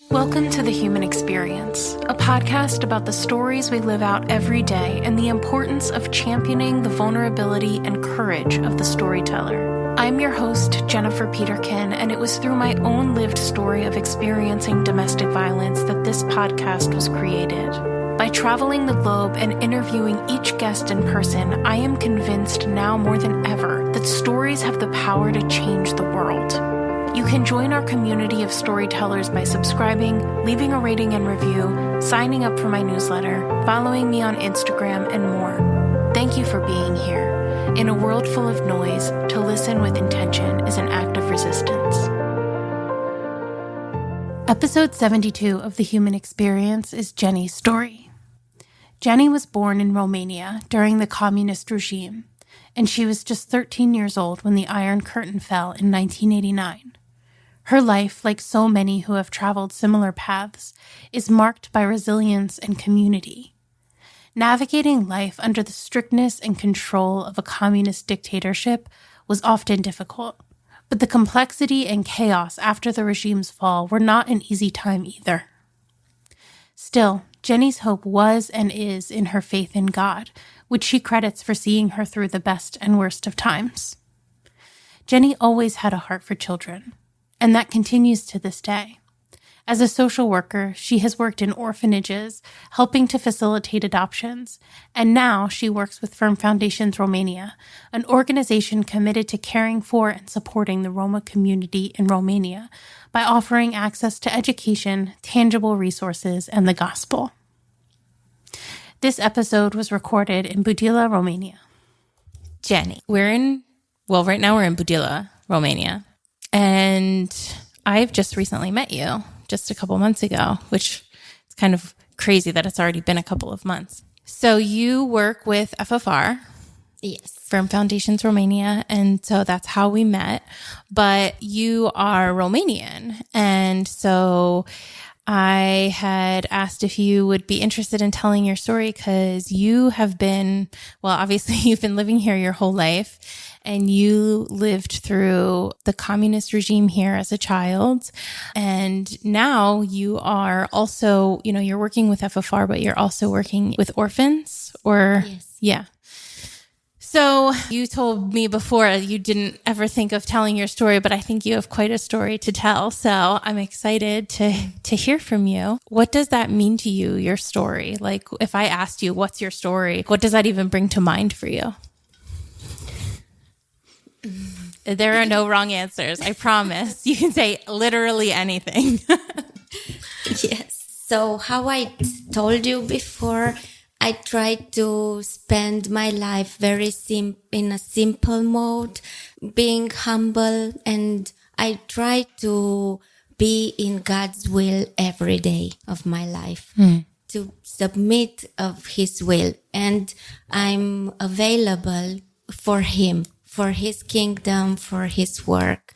Welcome to The Human Experience, a podcast about the stories we live out every day and the importance of championing the vulnerability and courage of the storyteller. I'm your host, Jennifer Peterkin, and it was through my own lived story of experiencing domestic violence that this podcast was created. By traveling the globe and interviewing each guest in person, I am convinced now more than ever that stories have the power to change the world. You can join our community of storytellers by subscribing, leaving a rating and review, signing up for my newsletter, following me on Instagram, and more. Thank you for being here. In a world full of noise, to listen with intention is an act of resistance. Episode 72 of The Human Experience is Jeny's story. Jeny was born in Romania during the communist regime, and she was just 13 years old when the Iron Curtain fell in 1989. Her life, like so many who have traveled similar paths, is marked by resilience and community. Navigating life under the strictness and control of a communist dictatorship was often difficult, but the complexity and chaos after the regime's fall were not an easy time either. Still, Jeny's hope was and is in her faith in God, which she credits for seeing her through the best and worst of times. Jeny always had a heart for children, and that continues to this day. As a social worker, she has worked in orphanages, helping to facilitate adoptions, and now she works with Firm Foundations Romania, an organization committed to caring for and supporting the Roma community in Romania by offering access to education, tangible resources, and the gospel. This episode was recorded in Budila, Romania. Jeny, right now we're in Budila, Romania. And I've just recently met you, just a couple months ago, which is kind of crazy that it's already been a couple of months. So you work with FFR. Yes. Firm Foundations Romania, and so that's how we met. But you are Romanian, and so I had asked if you would be interested in telling your story because you have been, obviously you've been living here your whole life, and you lived through the communist regime here as a child. And now you are also, you're working with FFR, but you're also working with orphans Yes. Yeah. So you told me before you didn't ever think of telling your story, but I think you have quite a story to tell. So I'm excited to hear from you. What does that mean to you, your story? Like if I asked you, what's your story? What does that even bring to mind for you? There are no wrong answers. I promise. You can say literally anything. Yes. So how I told you before, I try to spend my life in a simple mode, being humble, and I try to be in God's will every day of my life, to submit of His will. And I'm available for Him, for His kingdom, for His work.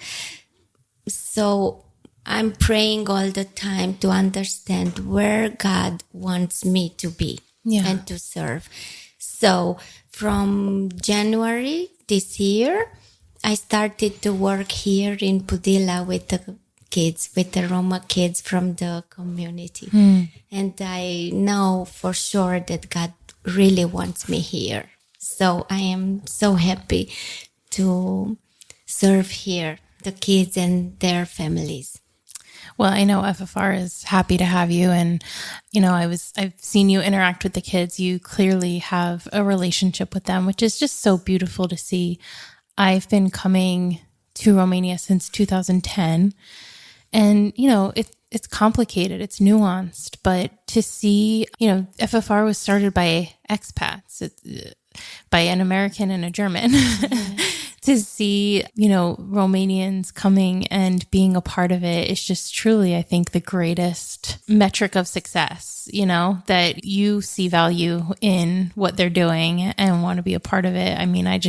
So I'm praying all the time to understand where God wants me to be. Yeah. And to serve. So from January this year, I started to work here in Budila with the kids, with the Roma kids from the community. And I know for sure that God really wants me here. So I am so happy to serve here, the kids and their families. Well, I know FFR is happy to have you. And, I've seen you interact with the kids. You clearly have a relationship with them, which is just so beautiful to see. I've been coming to Romania since 2010. And, it's complicated. It's nuanced. But to see, FFR was started by expats, by an American and a German. To see, Romanians coming and being a part of it is just truly, I think, the greatest metric of success, that you see value in what they're doing and want to be a part of it. I mean, I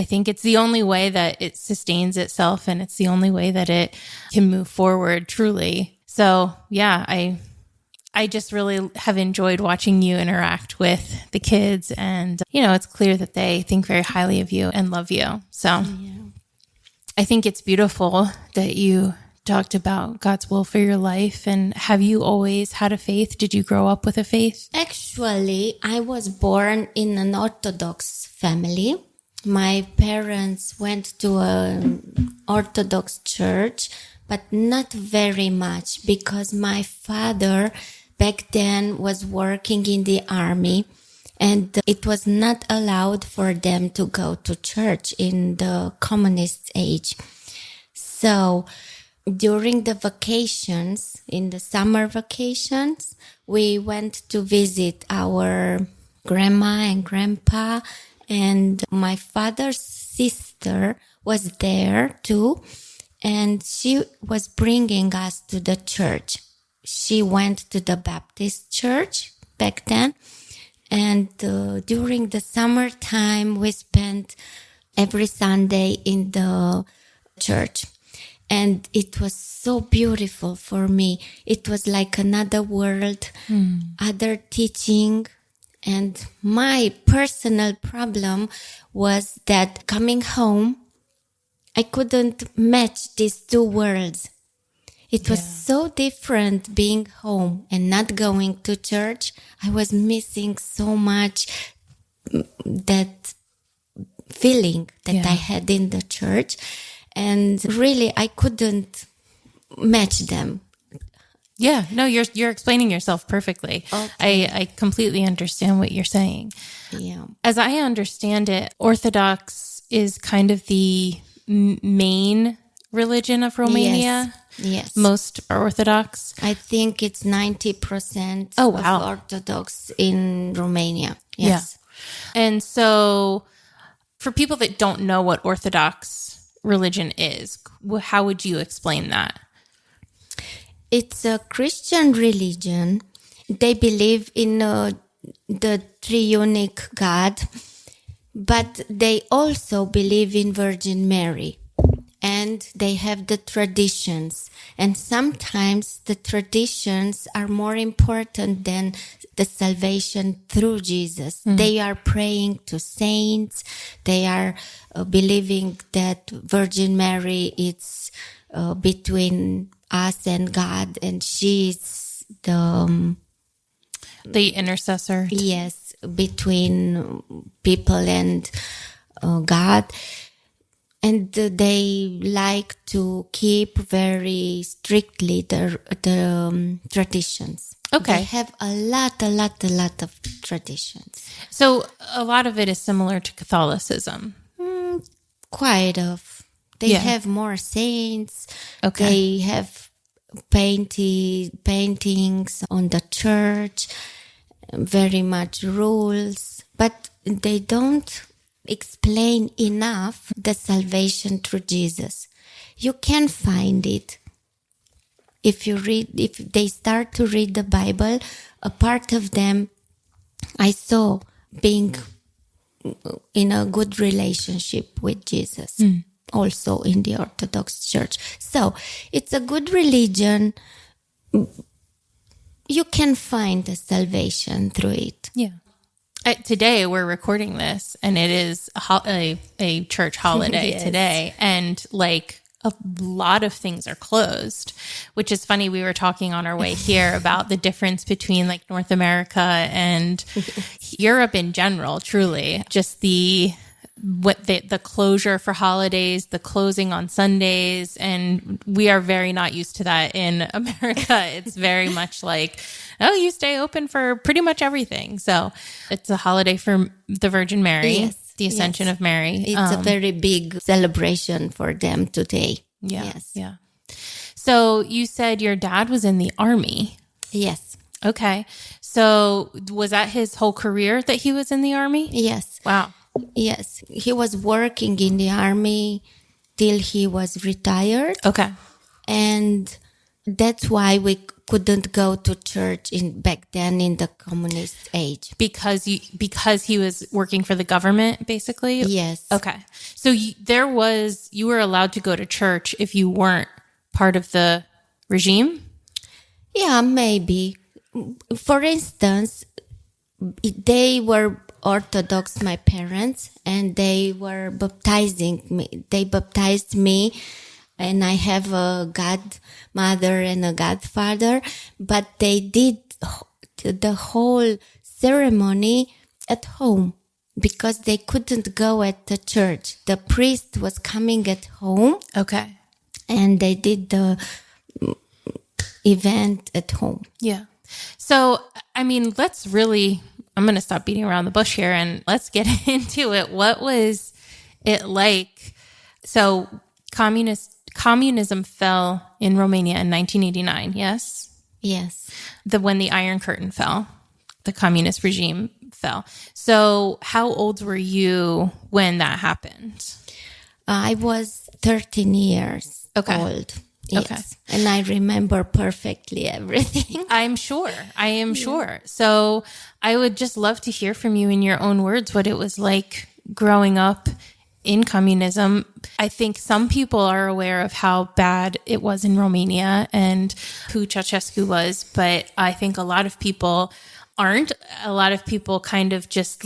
think it's the only way that it sustains itself, and it's the only way that it can move forward truly. So yeah, I just really have enjoyed watching you interact with the kids, and, it's clear that they think very highly of you and love you. So I think it's beautiful that you talked about God's will for your life. And have you always had a faith? Did you grow up with a faith? Actually, I was born in an Orthodox family. My parents went to an Orthodox church, but not very much because my father back then was working in the army and it was not allowed for them to go to church in the communist age. So during the vacations, in the summer vacations, we went to visit our grandma and grandpa, and my father's sister was there too, and she was bringing us to the church. She went to the Baptist church back then, and during the summertime, we spent every Sunday in the church. And it was so beautiful for me. It was like another world, other teaching. And my personal problem was that coming home, I couldn't match these two worlds. It was so different being home and not going to church. I was missing so much that feeling that I had in the church. And really, I couldn't match them. Yeah, no, you're explaining yourself perfectly. Okay. I completely understand what you're saying. Yeah. As I understand it, Orthodox is kind of the main religion of Romania. Yes. Most are Orthodox. I think it's 90% Oh, wow. of Orthodox in Romania. Yes. Yeah. And so for people that don't know what Orthodox religion is, how would you explain that? It's a Christian religion. They believe in the triunic God, but they also believe in Virgin Mary. And they have the traditions. And sometimes the traditions are more important than the salvation through Jesus. They are praying to saints. They are believing that Virgin Mary is between us and God, and she's the intercessor. Yes, between people and God. And they like to keep very strictly the traditions. Okay. They have a lot of traditions. So a lot of it is similar to Catholicism. Quite of. They have more saints. Okay. They have paintings on the church, very much rules, but they don't explain enough the salvation through Jesus. You can find it. If they start to read the Bible, a part of them I saw being in a good relationship with Jesus, also in the Orthodox Church. So it's a good religion. You can find the salvation through it. Yeah. Today we're recording this, and it is a church holiday today, and like a lot of things are closed, which is funny. We were talking on our way here about the difference between like North America and Europe in general. Truly, just the closure for holidays, the closing on Sundays, and we are very not used to that in America. It's very much like, oh, you stay open for pretty much everything. So it's a holiday for the Virgin Mary, the Ascension of Mary. It's a very big celebration for them today. Yeah. Yes. Yeah. So you said your dad was in the army. Yes. Okay. So was that his whole career that he was in the army? Yes. Wow. Yes. He was working in the army till he was retired. Okay. And that's why we couldn't go to church back then in the communist age. Because he was working for the government, basically? Yes. Okay. So you were allowed to go to church if you weren't part of the regime? Yeah, maybe. For instance, they were Orthodox, my parents, and they were baptizing me. They baptized me and I have a godmother and a godfather, but they did the whole ceremony at home because they couldn't go at the church. The priest was coming at home. Okay. And they did the event at home. Yeah. So, I mean, I'm going to stop beating around the bush here and let's get into it. What was it like? So communism fell in Romania in 1989, yes? Yes. When the Iron Curtain fell, the communist regime fell. So how old were you when that happened? I was 13 years old. Yes. Okay. And I remember perfectly everything. I am sure. So I would just love to hear from you in your own words what it was like growing up in communism. I think some people are aware of how bad it was in Romania and who Ceausescu was, but I think a lot of people aren't. A lot of people kind of just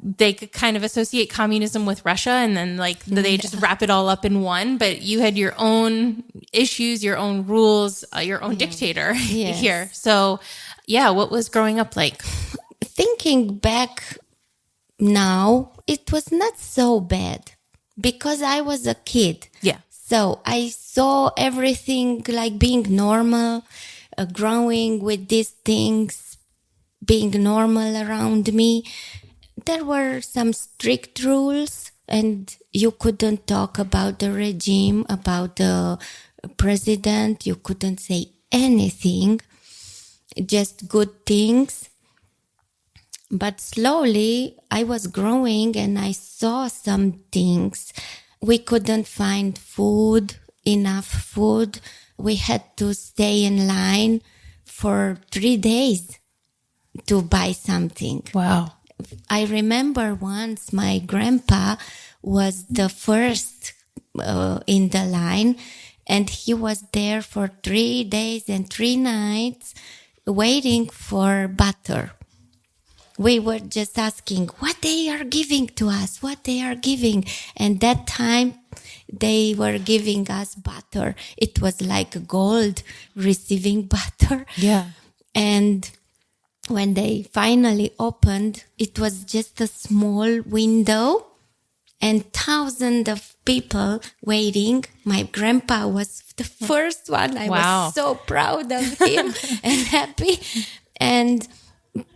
they could kind of associate communism with Russia and then they just wrap it all up in one, but you had your own issues, your own rules, your own dictator here. So yeah, what was growing up like? Thinking back now, it was not so bad because I was a kid. Yeah. So I saw everything like being normal, growing with these things, being normal around me. There were some strict rules and you couldn't talk about the regime, about the president. You couldn't say anything, just good things. But slowly I was growing and I saw some things. We couldn't find enough food. We had to stay in line for 3 days to buy something. Wow. I remember once my grandpa was the first in the line and he was there for 3 days and 3 nights waiting for butter. We were just asking what they are giving to us, what they are giving. And that time they were giving us butter. It was like gold receiving butter. Yeah. And when they finally opened, it was just a small window and thousands of people waiting. My grandpa was the first one. I was so proud of him and happy. And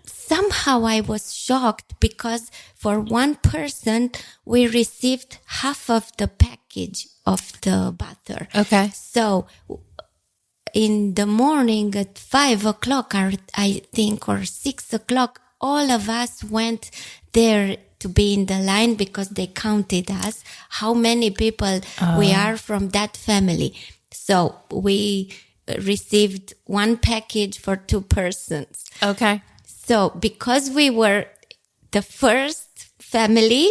somehow I was shocked because for one person, we received half of the package of the butter. Okay. So in the morning at 5 o'clock, I think, or 6 o'clock, all of us went there to be in the line because they counted us, how many people we are from that family. So we received one package for 2 persons. Okay. So because we were the first family,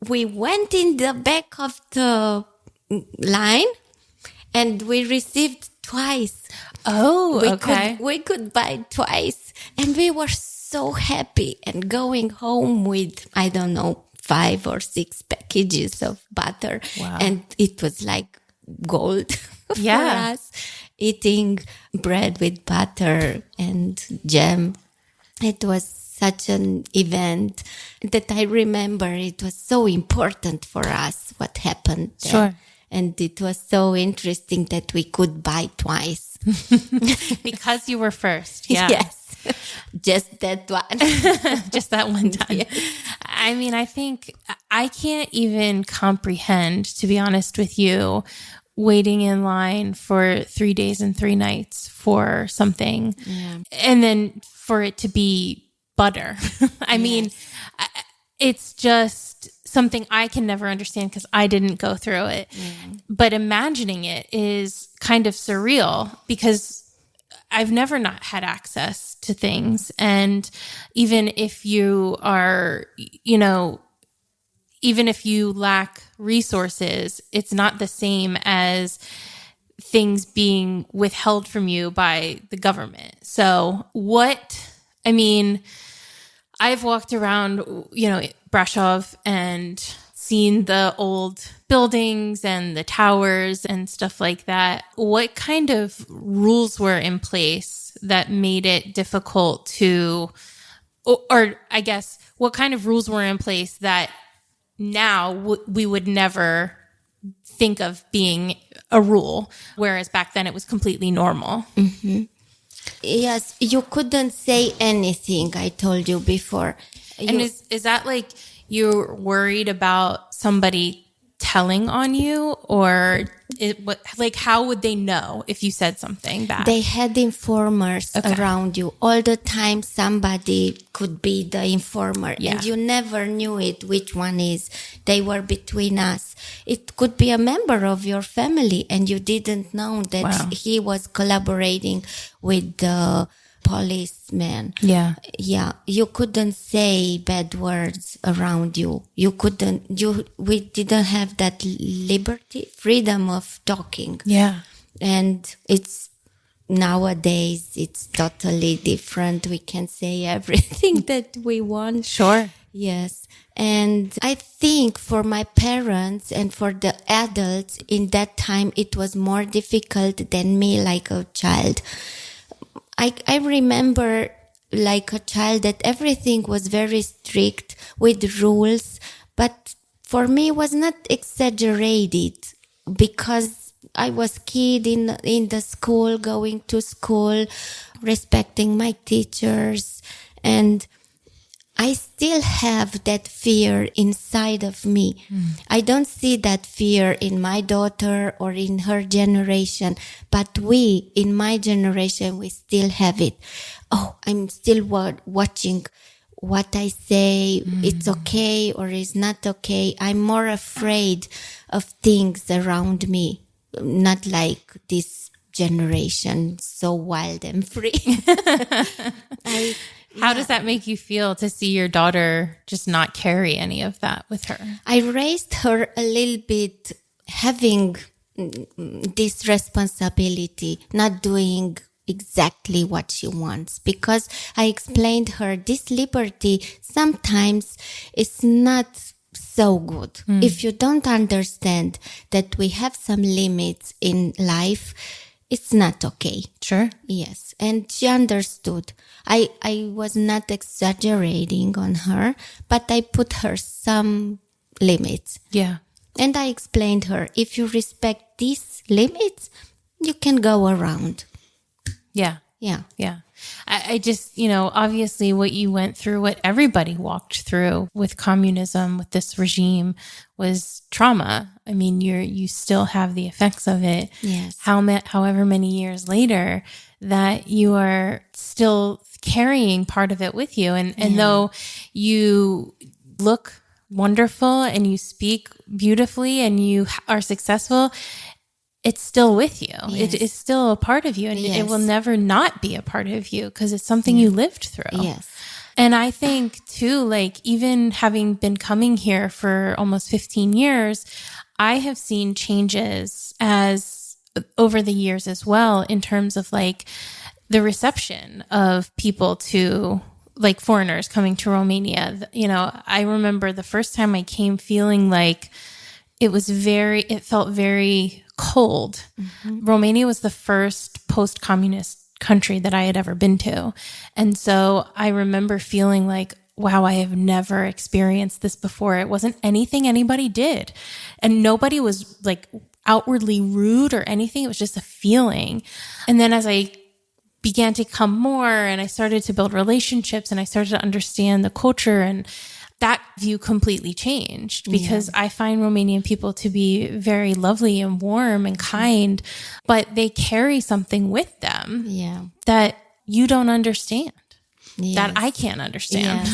we went in the back of the line and we received twice. Oh, okay. We could buy twice. And we were so happy and going home with, 5 or 6 packages of butter. Wow. And it was like gold for us, eating bread with butter and jam. It was such an event that I remember it was so important for us what happened there. Sure. And it was so interesting that we could buy twice. Because you were first. Yeah. Yes. Just that one. Just that one time. Yes. I mean, I think I can't even comprehend, to be honest with you, waiting in line for 3 days and 3 nights for something. Yeah. And then for it to be butter. I mean, it's just something I can never understand because I didn't go through it. Mm. But imagining it is kind of surreal because I've never not had access to things. And even if you are, even if you lack resources, it's not the same as things being withheld from you by the government. So I've walked around, Brasov, and seen the old buildings and the towers and stuff like that. What kind of rules were in place that made it difficult to, or I guess, what kind of rules were in place that now we would never think of being a rule, whereas back then it was completely normal? Mm-hmm. Yes, you couldn't say anything, I told you before. And is that like you're worried about somebody telling on you, or how would they know if you said something bad? They had informers around you. All the time somebody could be the informer, and you never knew it, which one is. They were between us. It could be a member of your family, and you didn't know that he was collaborating with the policeman. Yeah. You couldn't say bad words around you. We didn't have that freedom of talking. Yeah. And nowadays it's totally different. We can say everything that we want. Sure. Yes. And I think for my parents and for the adults in that time, it was more difficult than me, like a child. I remember like a child that everything was very strict with rules, but for me it was not exaggerated because I was kid in the school, going to school, respecting my teachers, and I still have that fear inside of me. I don't see that fear in my daughter or in her generation, but in my generation, we still have it. Oh, I'm still watching what I say. It's okay or it's not okay. I'm more afraid of things around me, not like this generation, so wild and free. How does that make you feel to see your daughter just not carry any of that with her? I raised her a little bit having this responsibility, not doing exactly what she wants, because I explained her this liberty sometimes is not so good. If you don't understand that we have some limits in life, it's not okay. Sure. Yes. And she understood. I was not exaggerating on her, but I put her some limits. Yeah. And I explained her, if you respect these limits, you can go around. Yeah. Yeah. Yeah. I just, obviously what you went through, what everybody walked through with communism, with this regime, was trauma. I mean, you still have the effects of it. Yes. However many years later, that you are still carrying part of it with you. And though you look wonderful and you speak beautifully and you are successful, it's still with you. Yes. It is still a part of you, and it will never not be a part of you because it's something you lived through. Yes. And I think too, like even having been coming here for almost 15 years, I have seen changes over the years as well in terms of like the reception of people to like foreigners coming to Romania. I remember the first time I came feeling like it felt very cold. Romania was the first post-communist country that I had ever been to. And so I remember feeling like, wow, I have never experienced this before. It wasn't anything anybody did. And nobody was like outwardly rude or anything. It was just a feeling. And then as I began to come more and I started to build relationships and I started to understand the culture, and that view completely changed because I find Romanian people to be very lovely and warm and kind, but they carry something with them that you don't understand, that I can't understand.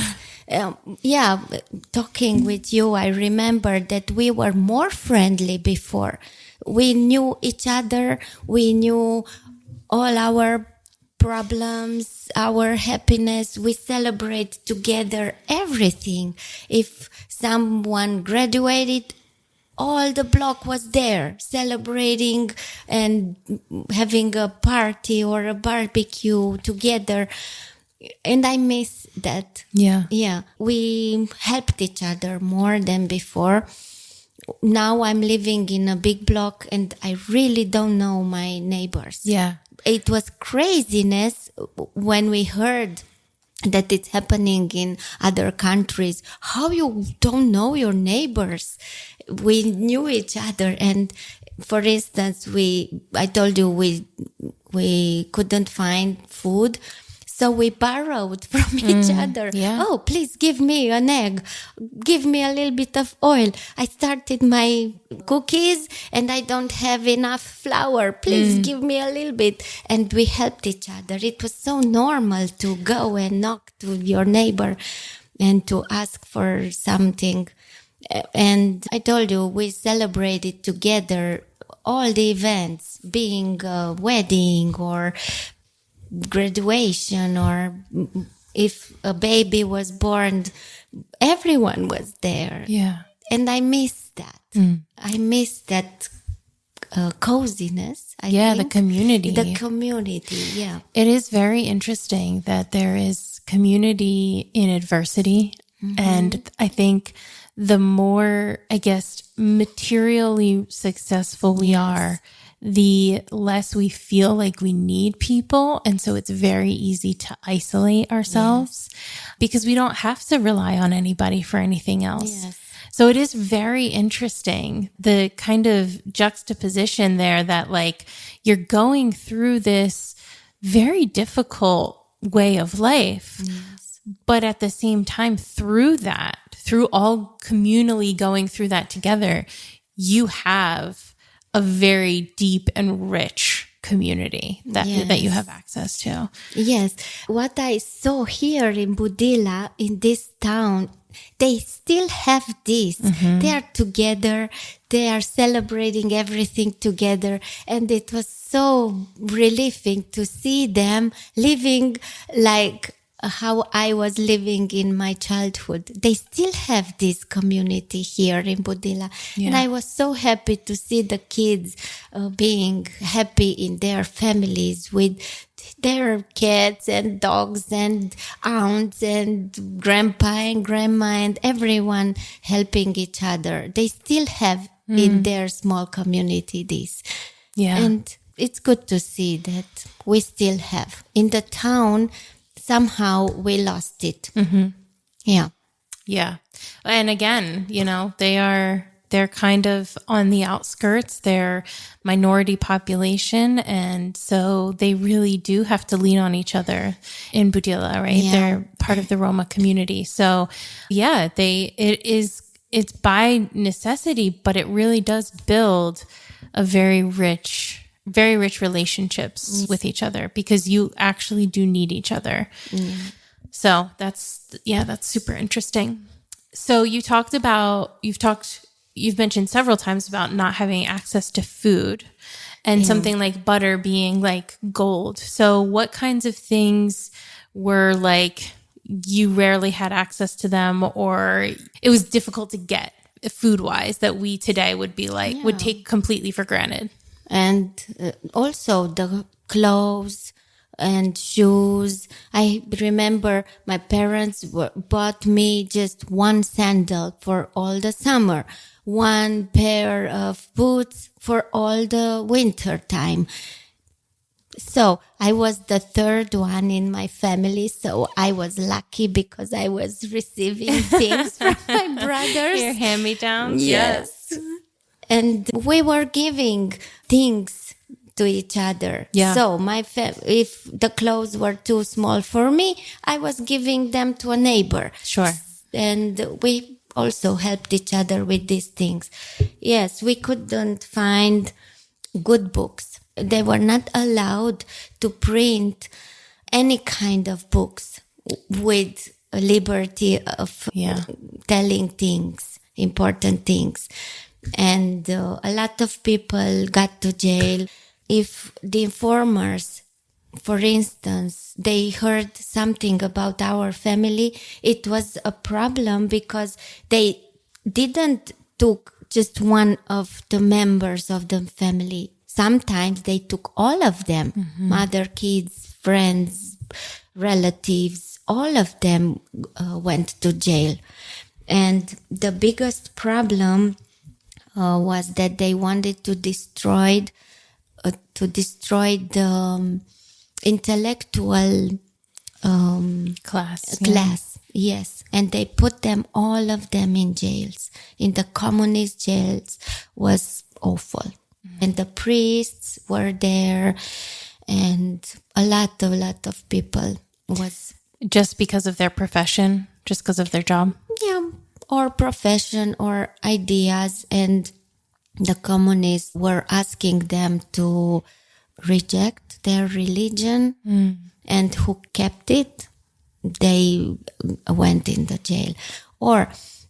Talking with you, I remember that we were more friendly before. We knew each other. We knew all our problems, our happiness. We celebrate together everything. If someone graduated, all the block was there celebrating and having a party or a barbecue together. And I miss that. Yeah. Yeah. We helped each other more than before. Now I'm living in a big block and I really don't know my neighbors. Yeah. It was craziness when we heard that it's happening in other countries. How you don't know your neighbors? We knew each other. And for instance, I told you we couldn't find food. So we borrowed from each other. Yeah. Oh, please give me an egg. Give me a little bit of oil. I started my cookies and I don't have enough flour. Please give me a little bit. And we helped each other. It was so normal to go and knock to your neighbor and to ask for something. And I told you, we celebrated together all the events, being a wedding or graduation, or if a baby was born, everyone was there. Yeah. And I miss that. I miss that coziness. I The think. community. The community, yeah. It is very interesting that there is community in adversity. And I think the more, I guess, materially successful we are, the less we feel like we need people. And so it's very easy to isolate ourselves because we don't have to rely on anybody for anything else. Yes. So it is very interesting, the kind of juxtaposition there that like you're going through this very difficult way of life, but at the same time, through all communally going through that together, you have a very deep and rich community that you have access to. Yes. What I saw here in Budila, in this town, they still have this. They are together. They are celebrating everything together. And it was so relieving to see them living like how I was living in my childhood. They still have this community here in Budila. Yeah. And I was so happy to see the kids being happy in their families with their cats and dogs and aunts and grandpa and grandma and everyone helping each other. They still have in their small community this. Yeah. And it's good to see that we still have. In the town, somehow we lost it. Yeah. Yeah. And again, they're kind of on the outskirts. They're minority population. And so they really do have to lean on each other in Budila, right? Yeah. They're part of the Roma community. So yeah, it's by necessity, but it really does build a very rich relationships with each other because you actually do need each other. So that's super interesting. So you've mentioned several times about not having access to food and something like butter being like gold. So what kinds of things were like you rarely had access to them, or it was difficult to get food wise that we today would be like, would take completely for granted? And also the clothes and shoes. I remember my parents bought me just one sandal for all the summer, one pair of boots for all the winter time. So I was the third one in my family. So I was lucky because I was receiving things from my brothers. Your hand-me-downs? Yes. And we were giving things to each other. Yeah. So if the clothes were too small for me, I was giving them to a neighbor. Sure. And we also helped each other with these things. Yes, we couldn't find good books. They were not allowed to print any kind of books with a liberty of telling things, important things. And a lot of people got to jail. If the informers, for instance, they heard something about our family, it was a problem because they didn't took just one of the members of the family. Sometimes they took all of them, mother, kids, friends, relatives, all of them went to jail. And the biggest problem was that they wanted to destroy the intellectual class. Yes. And they put them, all of them, in jails. In the communist jails. Was awful. And the priests were there, and a lot of people was... Just because of their profession, just because of their job? Yeah, or profession or ideas. And the communists were asking them to reject their religion. And who kept it, they went in the jail. Or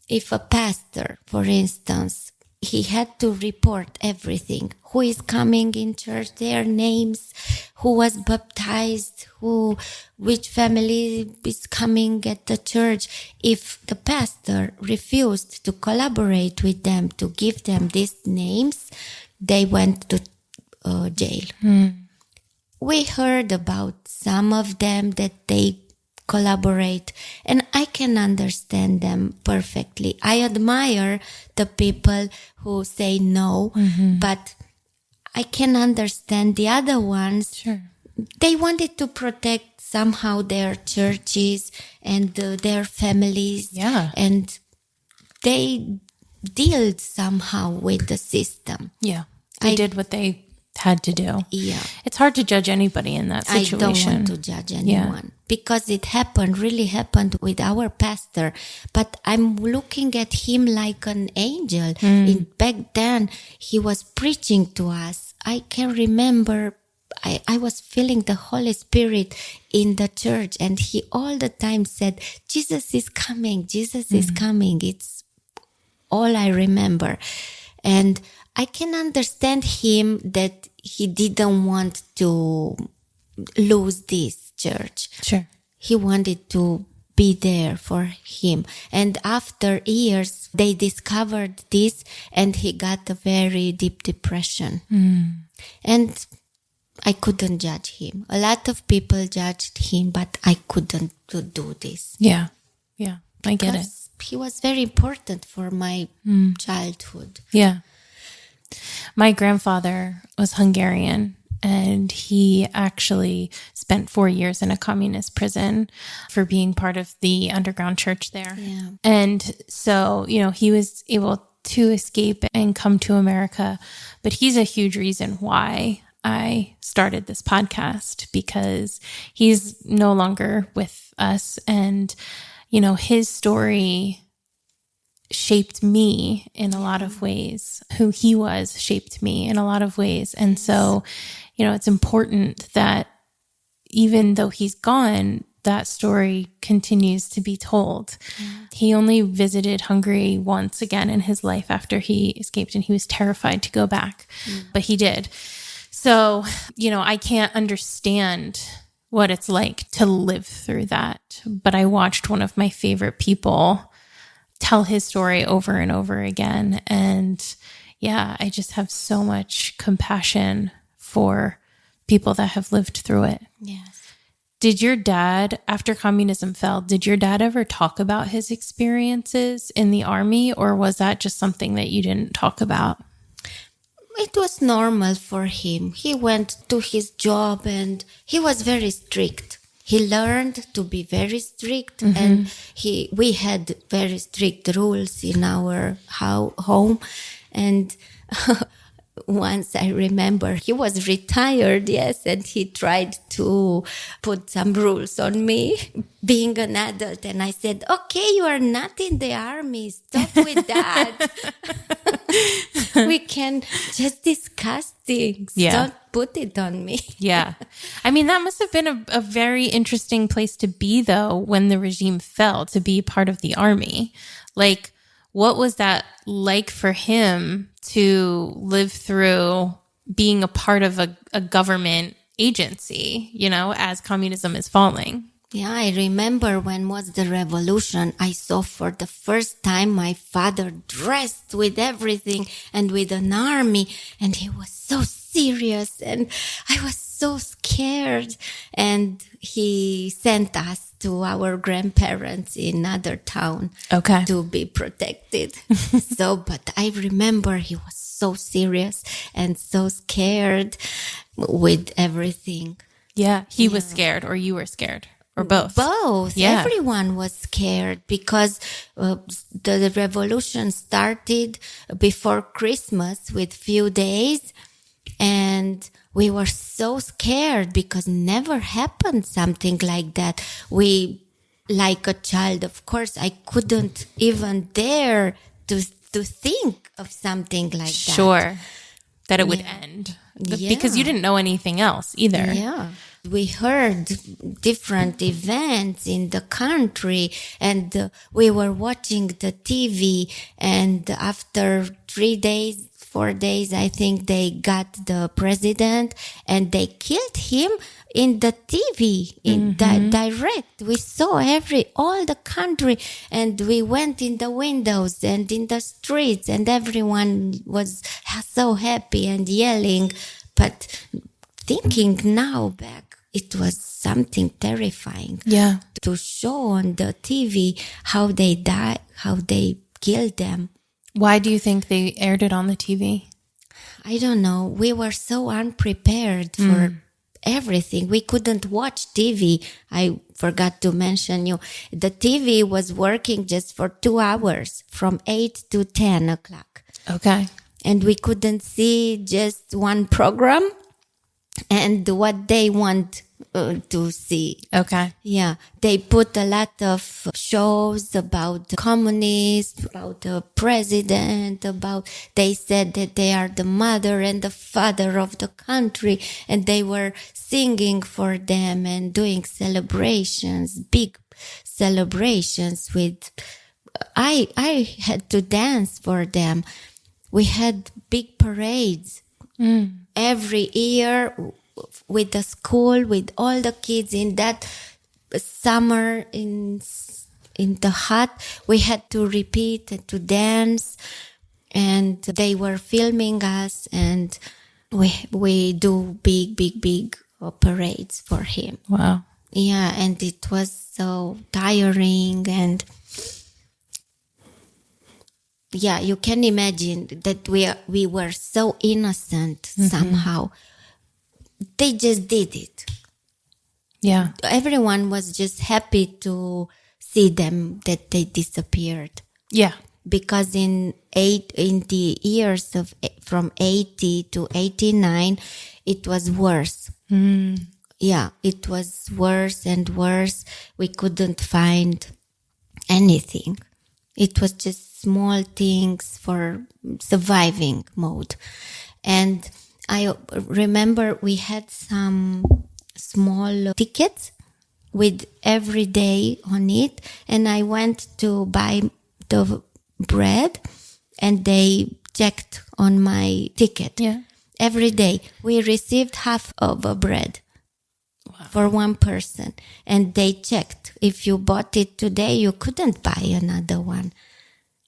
if a pastor, for instance, he had to report everything. Who is coming in church, their names, who was baptized, which family is coming at the church. If the pastor refused to collaborate with them, to give them these names, they went to jail. We heard about some of them that they collaborate, and I can understand them perfectly. I admire the people who say no, but I can understand the other ones. Sure. They wanted to protect somehow their churches and their families. Yeah. And they dealt somehow with the system. Yeah. They did what they had to do. Yeah. It's hard to judge anybody in that situation. I don't want to judge anyone because it really happened with our pastor. But I'm looking at him like an angel. Back then, he was preaching to us. I can remember I was feeling the Holy Spirit in the church, and he all the time said, Jesus is coming, Jesus is coming. It's all I remember. And I can understand him that he didn't want to lose this church. Sure. He wanted to be there for him. And after years, they discovered this, and he got a very deep depression. And I couldn't judge him. A lot of people judged him, but I couldn't do this. Yeah. Yeah. I get it. He was very important for my childhood. Yeah. My grandfather was Hungarian, and he actually spent 4 years in a communist prison for being part of the underground church there. Yeah. And so, he was able to escape and come to America. But he's a huge reason why I started this podcast, because he's no longer with us. And, his story shaped me in a lot of ways. Who he was shaped me in a lot of ways. And so, it's important that even though he's gone, that story continues to be told. He only visited Hungary once again in his life after he escaped, and he was terrified to go back, but he did. So, I can't understand what it's like to live through that. But I watched one of my favorite people tell his story over and over again. And yeah, I just have so much compassion for people that have lived through it. Yes. Did your dad, after communism fell, did your dad ever talk about his experiences in the army, or was that just something that you didn't talk about? It was normal for him. He went to his job, and he was very strict. He learned to be very strict, and we had very strict rules in our home. And once I remember, he was retired, yes, and he tried to put some rules on me, being an adult. And I said, okay, you are not in the army. Stop with that. We can just discuss things. Yeah. Don't put it on me. Yeah. I mean, that must have been a very interesting place to be, though, when the regime fell, to be part of the army. Like, what was that like for him to live through being a part of a government agency, as communism is falling? Yeah, I remember when was the revolution. I saw for the first time my father dressed with everything and with an army, and he was so serious, and I was so scared. and he sent us to our grandparents in another town Okay. to be protected. But I remember he was so serious and so scared with everything. Yeah. He was scared, or you were scared, or both? Both. Yeah. Everyone was scared because the revolution started before Christmas with few days, and we were so scared because never happened something like that. Like a child, of course, I couldn't even dare to think of something like that. Sure. That it would end. Because you didn't know anything else either. Yeah. We heard different events in the country, and we were watching the TV, and after 3 days, 4 days, I think they got the president and they killed him in the TV, in direct. We saw all the country, and we went in the windows and in the streets, and everyone was so happy and yelling. But thinking now back, it was something terrifying. Yeah. To show on the TV how they died, how they killed them. Why do you think they aired it on the TV? I don't know. We were so unprepared for everything. We couldn't watch TV. I forgot to mention you. The TV was working just for 2 hours from 8 to 10 o'clock. Okay. And we couldn't see just one program and what they want to see. Okay. Yeah, they put a lot of shows about the communists, about the president, they said that they are the mother and the father of the country, and they were singing for them and doing celebrations, big celebrations with, I had to dance for them. We had big parades every year with the school, with all the kids in that summer in the hut. We had to repeat and to dance, and they were filming us, and we do big parades for him. Wow. Yeah, and it was so tiring, and yeah, you can imagine that we were so innocent somehow. They just did it. Yeah. Everyone was just happy to see them, that they disappeared. Yeah. Because in the years of from 80 to 89, it was worse. Yeah, it was worse and worse. We couldn't find anything. It was just small things for surviving mode. And I remember we had some small tickets with every day on it. And I went to buy the bread, and they checked on my ticket. Yeah. Every day we received half of a bread. Wow. For one person. And they checked. If you bought it today, you couldn't buy another one.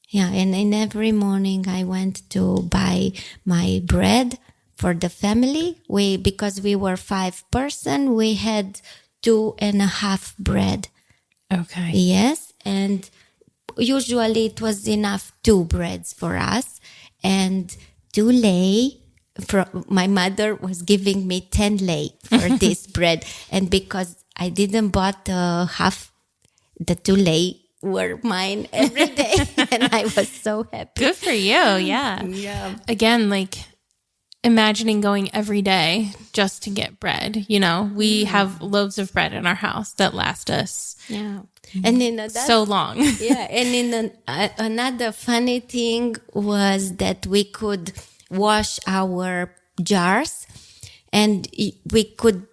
Yeah, and in every morning I went to buy my bread for the family. Because we were 5 person, we had 2.5 bread. Okay. Yes, and usually it was enough 2 breads for us, and 2 lei. My mother was giving me 10 lei for this bread, and because I didn't bought half, the 2 lei were mine every day, and I was so happy. Good for you. Yeah. Yeah. Again, like imagining going every day just to get bread. You know, we have loaves of bread in our house that last us And in so long. Yeah, and in another funny thing was that we could wash our jars, and we could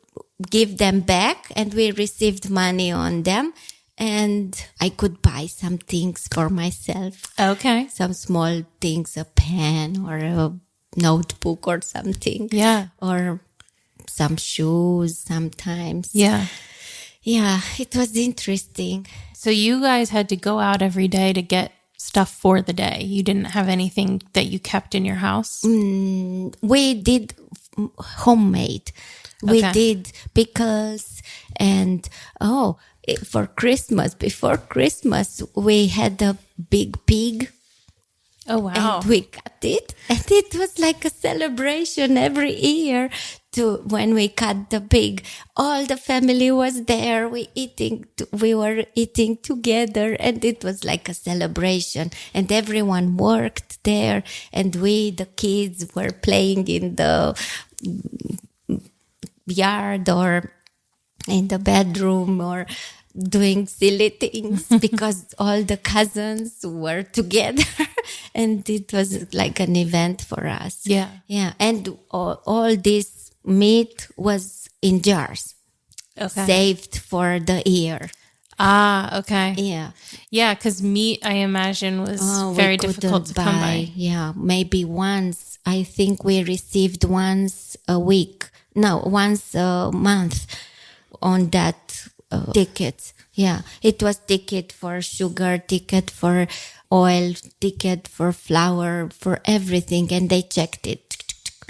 give them back, and we received money on them, and I could buy some things for myself. Okay. Some small things, a pen or a notebook or something. Yeah. Or some shoes sometimes. Yeah. Yeah, it was interesting. So you guys had to go out every day to get stuff for the day. You didn't have anything that you kept in your house? We did homemade. We Okay. did pickles and before Christmas, we had a big pig. Oh, wow. And we cut it, and it was like a celebration every year. When we cut the pig, all the family was there. We were eating together, and it was like a celebration. And everyone worked there, and the kids, were playing in the yard or in the bedroom or doing silly things because all the cousins were together and it was like an event for us. Yeah. Yeah. And all this meat was in jars, Okay. saved for the year. Ah, okay. Yeah. Yeah, because meat, I imagine, was We very couldn't difficult to come by. Yeah. Maybe once, I think we received once a month on that tickets. Yeah, it was ticket for sugar, ticket for oil, ticket for flour, for everything, and they checked it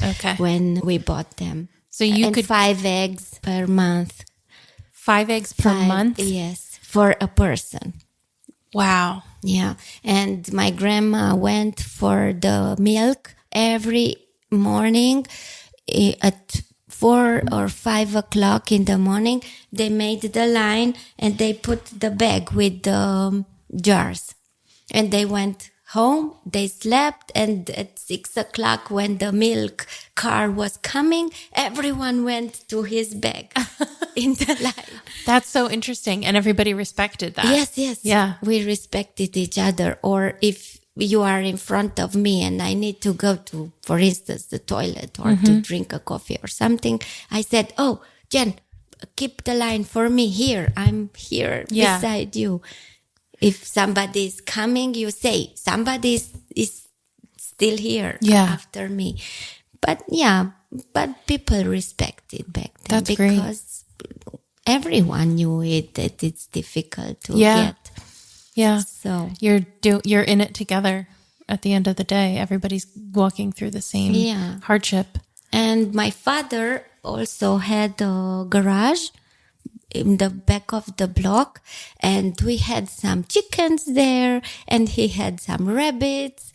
Okay. when we bought them. So you and could 5 eggs per month. 5 eggs per month? Yes, for a person. Wow. Yeah, and my grandma went for the milk every morning at 4 or 5 o'clock in the morning. They made the line and they put the bag with the jars. And they went home, they slept, and at 6 o'clock when the milk car was coming, everyone went to his bag in the line. That's so interesting. And everybody respected that. Yes. Yeah. We respected each other. Or if you are in front of me and I need to go to, for instance, the toilet or to drink a coffee or something, I said, "Oh, Jen, keep the line for me here. I'm here beside you." If somebody is coming, you say, somebody is still here after me. But people respected back then. That's great. Because everyone knew that it's difficult to Yeah. get. Yeah. So You're in it together at the end of the day. Everybody's walking through the same hardship. And my father also had a garage in the back of the block, and we had some chickens there, and he had some rabbits.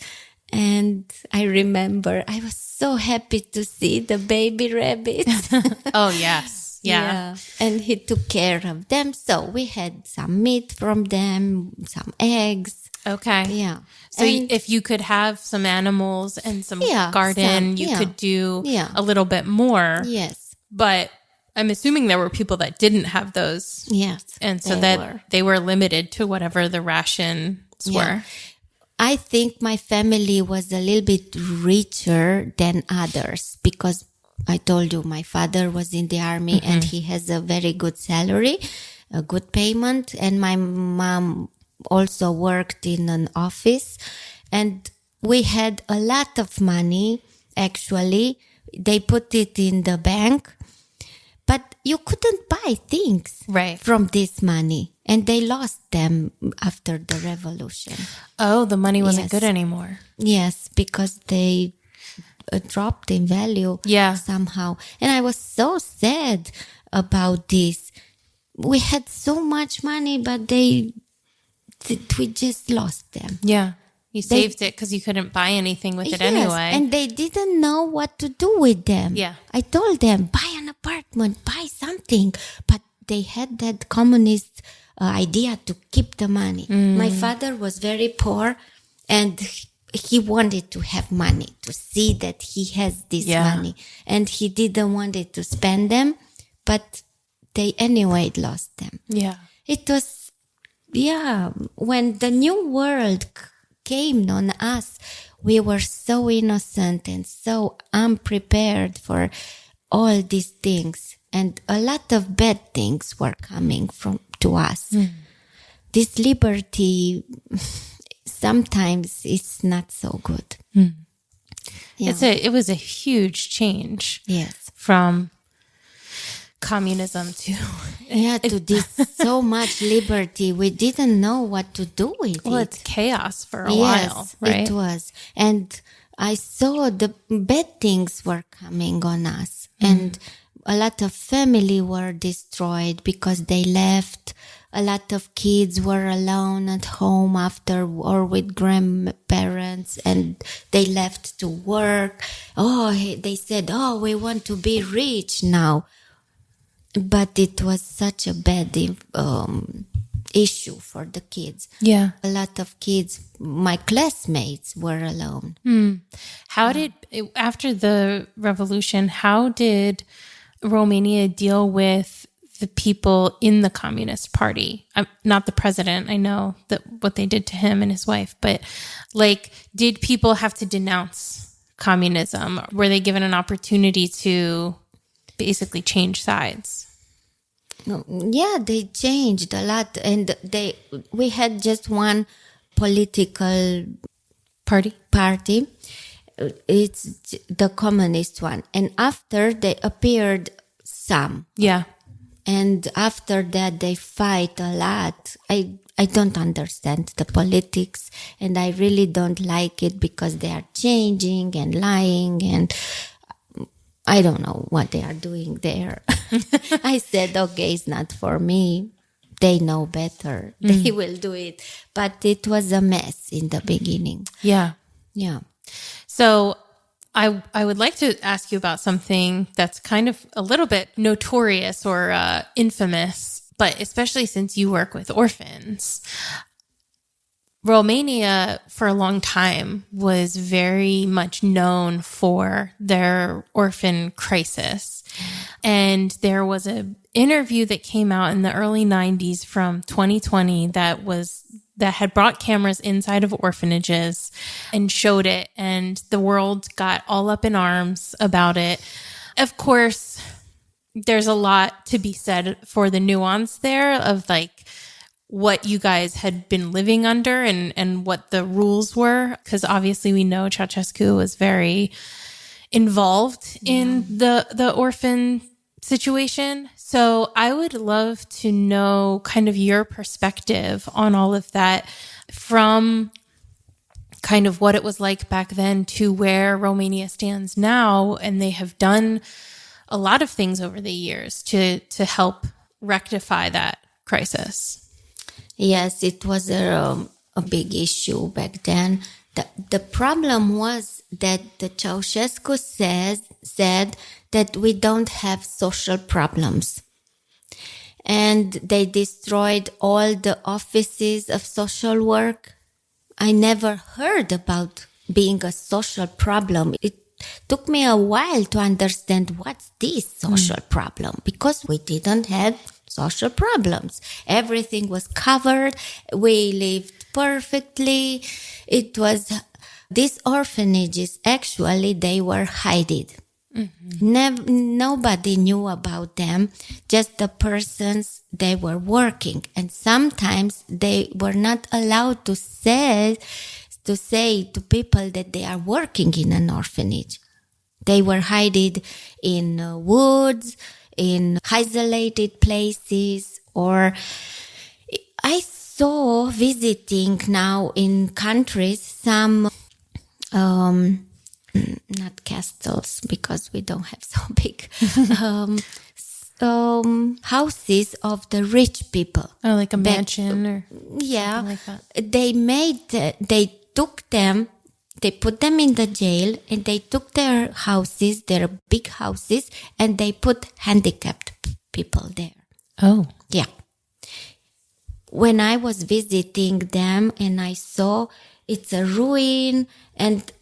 And I remember I was so happy to see the baby rabbits. Oh, yes. Yeah. And he took care of them. So we had some meat from them, some eggs. Okay. Yeah. So And- if you could have some animals and some Yeah, garden, some, you yeah. could do Yeah. a little bit more. Yes. But I'm assuming there were people that didn't have those. Yes. And so they they were limited to whatever the rations were. I think my family was a little bit richer than others because I told you my father was in the army and he has a very good salary, a good payment. And my mom also worked in an office, and we had a lot of money. Actually, they put it in the bank, but you couldn't buy things from this money. And they lost them after the revolution. Oh, the money wasn't Yes. good anymore. Yes, because they dropped in value somehow. And I was so sad about this. We had so much money, but we just lost them. Yeah. You saved it because you couldn't buy anything with it anyway. And they didn't know what to do with them. Yeah. I told them, buy an apartment, buy something. But they had that communist idea to keep the money. My father was very poor, and he wanted to have money, to see that he has this money. And he didn't want it to spend them, but they anyway lost them. Yeah. It was, when the new world came on us, we were so innocent and so unprepared for all these things. And a lot of bad things were coming to us. This liberty sometimes is not so good. Yeah. It was a huge change Yes. from communism to To this so much liberty. We didn't know what to do with it. it's chaos for a while, right? It was. And I saw the bad things were coming on us, and a lot of family were destroyed because they left. A lot of kids were alone at home after or with grandparents, and they left to work. They said, we want to be rich now. But it was such a bad issue for the kids. Yeah. A lot of kids, my classmates, were alone. After the revolution, how did Romania deal with the people in the Communist Party? Not the president. I know that what they did to him and his wife, but like, did people have to denounce communism? Were they given an opportunity to basically change sides? Yeah, they changed a lot, and we had just one political party. It's the communist one, and after they appeared some. Yeah. And after that, they fight a lot. I don't understand the politics, and I really don't like it because they are changing and lying, and I don't know what they are doing there. I said, okay, it's not for me. They know better. They will do it. But it was a mess in the beginning. Yeah. Yeah. So I would like to ask you about something that's kind of a little bit notorious or infamous, but especially since you work with orphans. Romania, for a long time, was very much known for their orphan crisis. And there was an interview that came out in the early 90s from 2020 that had brought cameras inside of orphanages and showed it. And the world got all up in arms about it. Of course, there's a lot to be said for the nuance there of like, what you guys had been living under and what the rules were. Because obviously we know Ceausescu was very involved in the orphan situation. So I would love to know kind of your perspective on all of that, from kind of what it was like back then to where Romania stands now. And they have done a lot of things over the years to help rectify that crisis. Yes, it was a big issue back then. The problem was that the Ceausescu said that we don't have social problems. And they destroyed all the offices of social work. I never heard about being a social problem. It took me a while to understand what's this social problem, because we didn't have social problems. Everything was covered. We lived perfectly. It was these orphanages, actually, they were hidden. Nobody knew about them, just the persons they were working. And sometimes they were not allowed to say to people that they are working in an orphanage. They were hidden in woods, in isolated places, or I saw visiting now in countries some, not castles because we don't have so big, houses of the rich people. Oh, like a mansion or yeah, like that. They took them. They put them in the jail, and they took their houses, their big houses, and they put handicapped people there. Oh. Yeah. When I was visiting them and I saw it's a ruin, and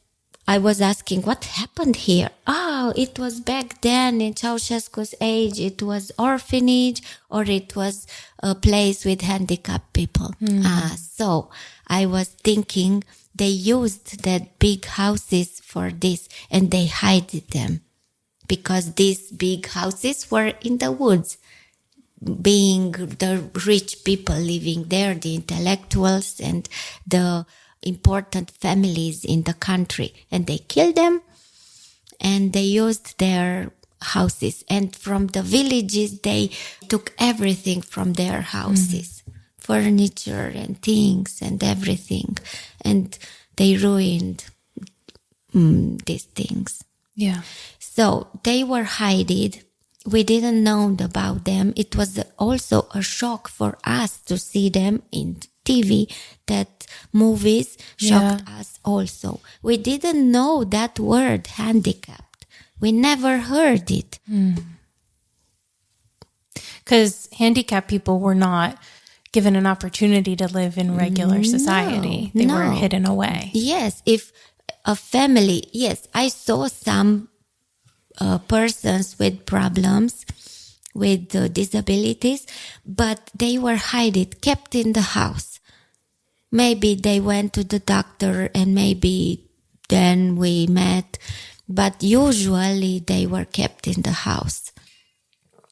I was asking, what happened here? Oh, it was back then in Ceausescu's age. It was orphanage, or it was a place with handicapped people. So I was thinking, they used that big houses for this, and they hid them because these big houses were in the woods, being the rich people living there, the intellectuals and the important families in the country. And they killed them, and they used their houses. And from the villages, they took everything from their houses. Furniture and things and everything, and they ruined these things. Yeah. So they were hidden. We didn't know about them. It was also a shock for us to see them in TV. That movies shocked us also. We didn't know that word, handicapped. We never heard it. Because handicapped people were not given an opportunity to live in regular society. They were hidden away. Yes, if a family, yes, I saw some persons with problems, with disabilities, but they were hidden, kept in the house. Maybe they went to the doctor and maybe then we met, but usually they were kept in the house.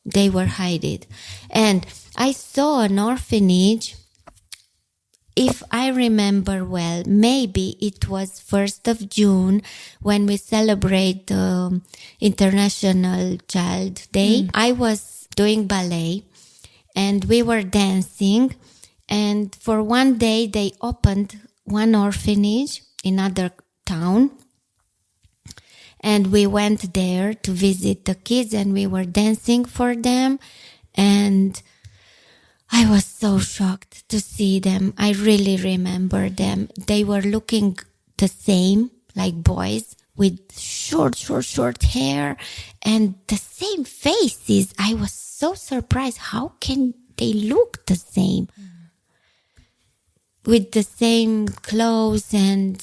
They were hidden. And I saw an orphanage, if I remember well, maybe it was 1st of June when we celebrate the International Child Day. I was doing ballet and we were dancing, and for one day they opened one orphanage in another town. And we went there to visit the kids and we were dancing for them. And I was so shocked to see them. I really remember them. They were looking the same, like boys, with short hair and the same faces. I was so surprised. How can they look the same? With the same clothes, and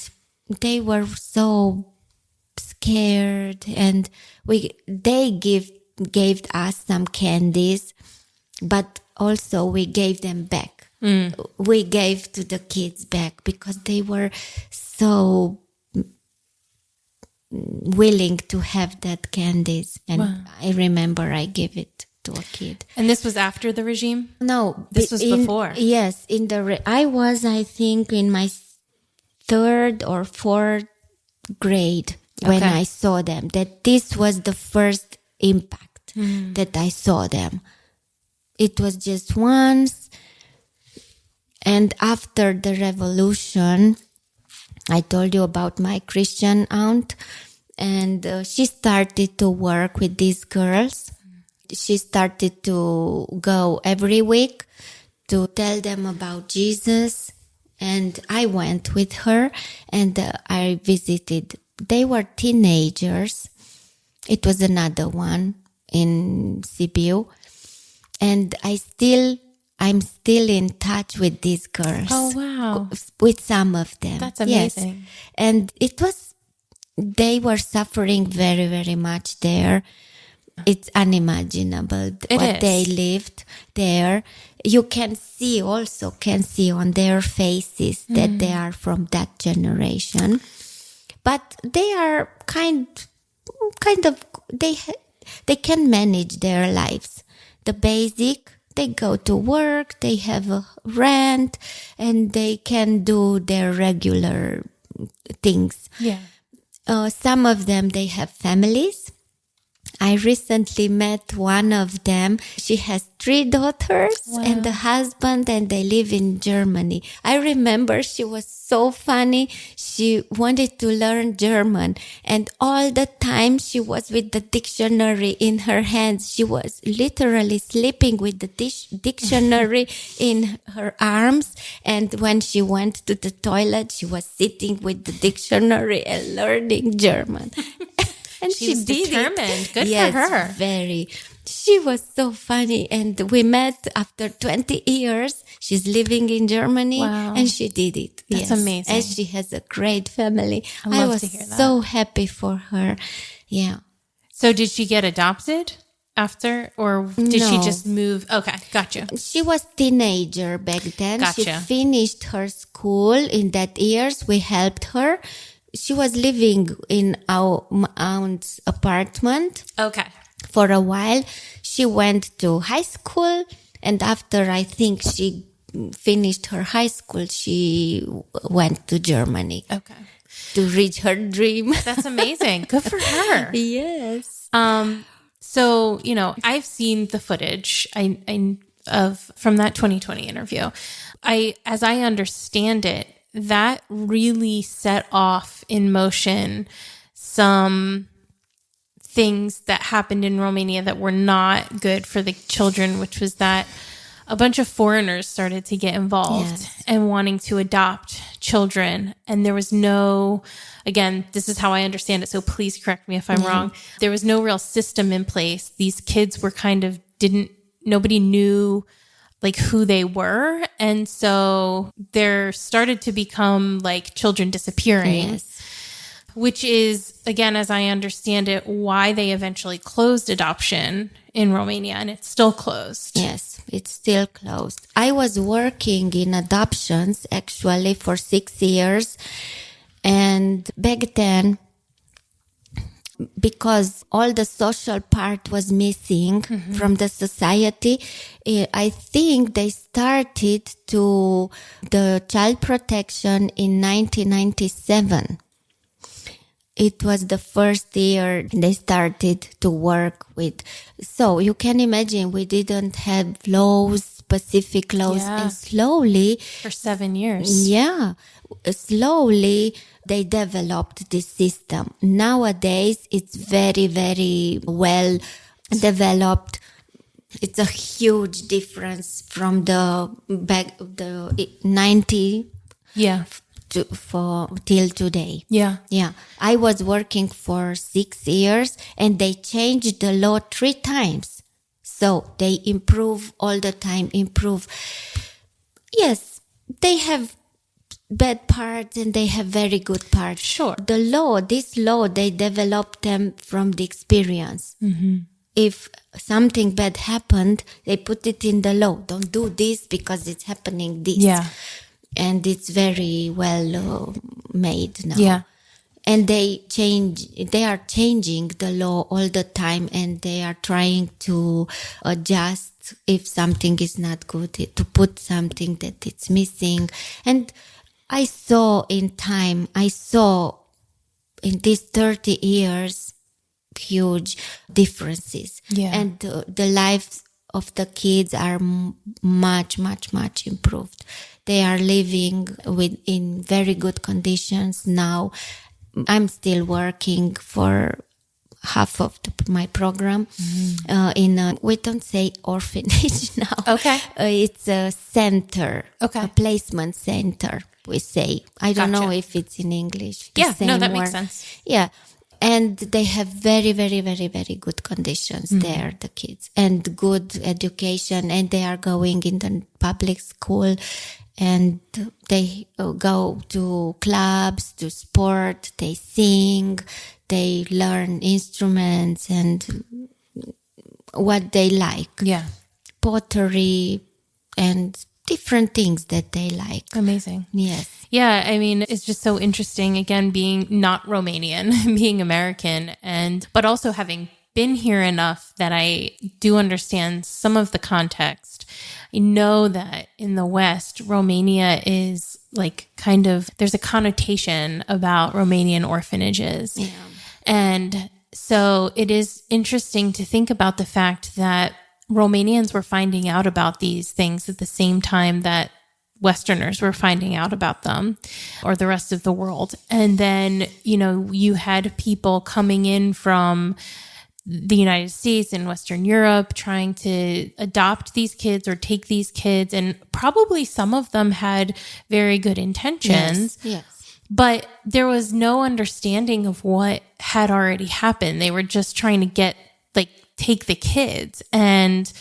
they were so scared, and they gave us some candies, but also we gave them back. We gave to the kids back because they were so willing to have that candies. And I remember I gave it to a kid. And this was after the regime? No, this was before. Yes, I was, I think, in my 3rd or 4th grade when I saw them. That this was the first impact that I saw them. It was just once. And after the revolution, I told you about my Christian aunt, and she started to work with these girls. She started to go every week to tell them about Jesus. And I went with her and I visited. They were teenagers. It was another one in Sibiu. And I'm still in touch with these girls. Oh, wow. With some of them. That's amazing. Yes. And they were suffering very, very much there. It's unimaginable what they lived there. You can see on their faces that they are from that generation. But they are kind of, they can manage their lives. The basic, they go to work, they have a rent, and they can do their regular things. Yeah. Some of them, they have families. I recently met one of them. She has 3 daughters and a husband, and they live in Germany. I remember she was so funny. She wanted to learn German, and all the time she was with the dictionary in her hands. She was literally sleeping with the dictionary in her arms. And when she went to the toilet, she was sitting with the dictionary and learning German. And She's she did determined. it. Good yes, for her. Very. She was so funny. And we met after 20 years. She's living in Germany. Wow. And she did it. That's amazing. And she has a great family. I love was to hear that. so happy for her. Yeah. So did she get adopted after, or did she No. just move? Okay, gotcha. She was teenager back then. Gotcha. She finished her school in that years. We helped her. She was living in our aunt's apartment. Okay. For a while. She went to high school, and after I think she finished her high school, she went to Germany. Okay. To reach her dream. That's amazing. Good for her. Yes. So, I've seen the footage from that 2020 interview. As I understand it, that really set off in motion some things that happened in Romania that were not good for the children, which was that a bunch of foreigners started to get involved and wanting to adopt children. And there was no, again, this is how I understand it, so please correct me if I'm wrong. There was no real system in place. These kids were kind of nobody knew like who they were. And so there started to become like children disappearing, which is, again, as I understand it, why they eventually closed adoption in Romania, and it's still closed. Yes, it's still closed. I was working in adoptions actually for 6 years. And back then, because all the social part was missing from the society, I think they started to the child protection in 1997. It was the first year they started to work with. So you can imagine we didn't have laws, specific laws, and slowly... For 7 years. Yeah. Slowly they developed this system. Nowadays it's very, very well developed. It's a huge difference from the 90 till today. Yeah. I was working for 6 years and they changed the law 3 times. So they improve all the time, improve. Yes, they have bad parts and they have very good parts. Sure. This law, they developed them from the experience. If something bad happened, they put it in the law. Don't do this because it's happening this. Yeah. And it's very well made now. Yeah. And they are changing the law all the time, and they are trying to adjust if something is not good, to put something that it's missing. And I saw in these 30 years, huge differences. Yeah. And the lives of the kids are much, much, much improved. They are living in very good conditions now. I'm still working for half of my program we don't say orphanage now. Okay. It's a center, okay, a placement center, we say. I don't know if it's in English. That makes sense. Yeah. And they have very, very, very, very good conditions there, the kids, and good education. And they are going in the public school, and they go to clubs, to sport, they sing, they learn instruments and what they like. Yeah. Pottery and different things that they like. Amazing. Yes. Yeah, I mean, it's just so interesting, again, being not Romanian, being American, but also having been here enough that I do understand some of the context. I know that in the West, Romania is like kind of, there's a connotation about Romanian orphanages. Yeah. And so it is interesting to think about the fact that Romanians were finding out about these things at the same time that Westerners were finding out about them, or the rest of the world. And then, you had people coming in from the United States and Western Europe trying to adopt these kids or take these kids. And probably some of them had very good intentions. Yes. But there was no understanding of what had already happened. They were just trying to take the kids. And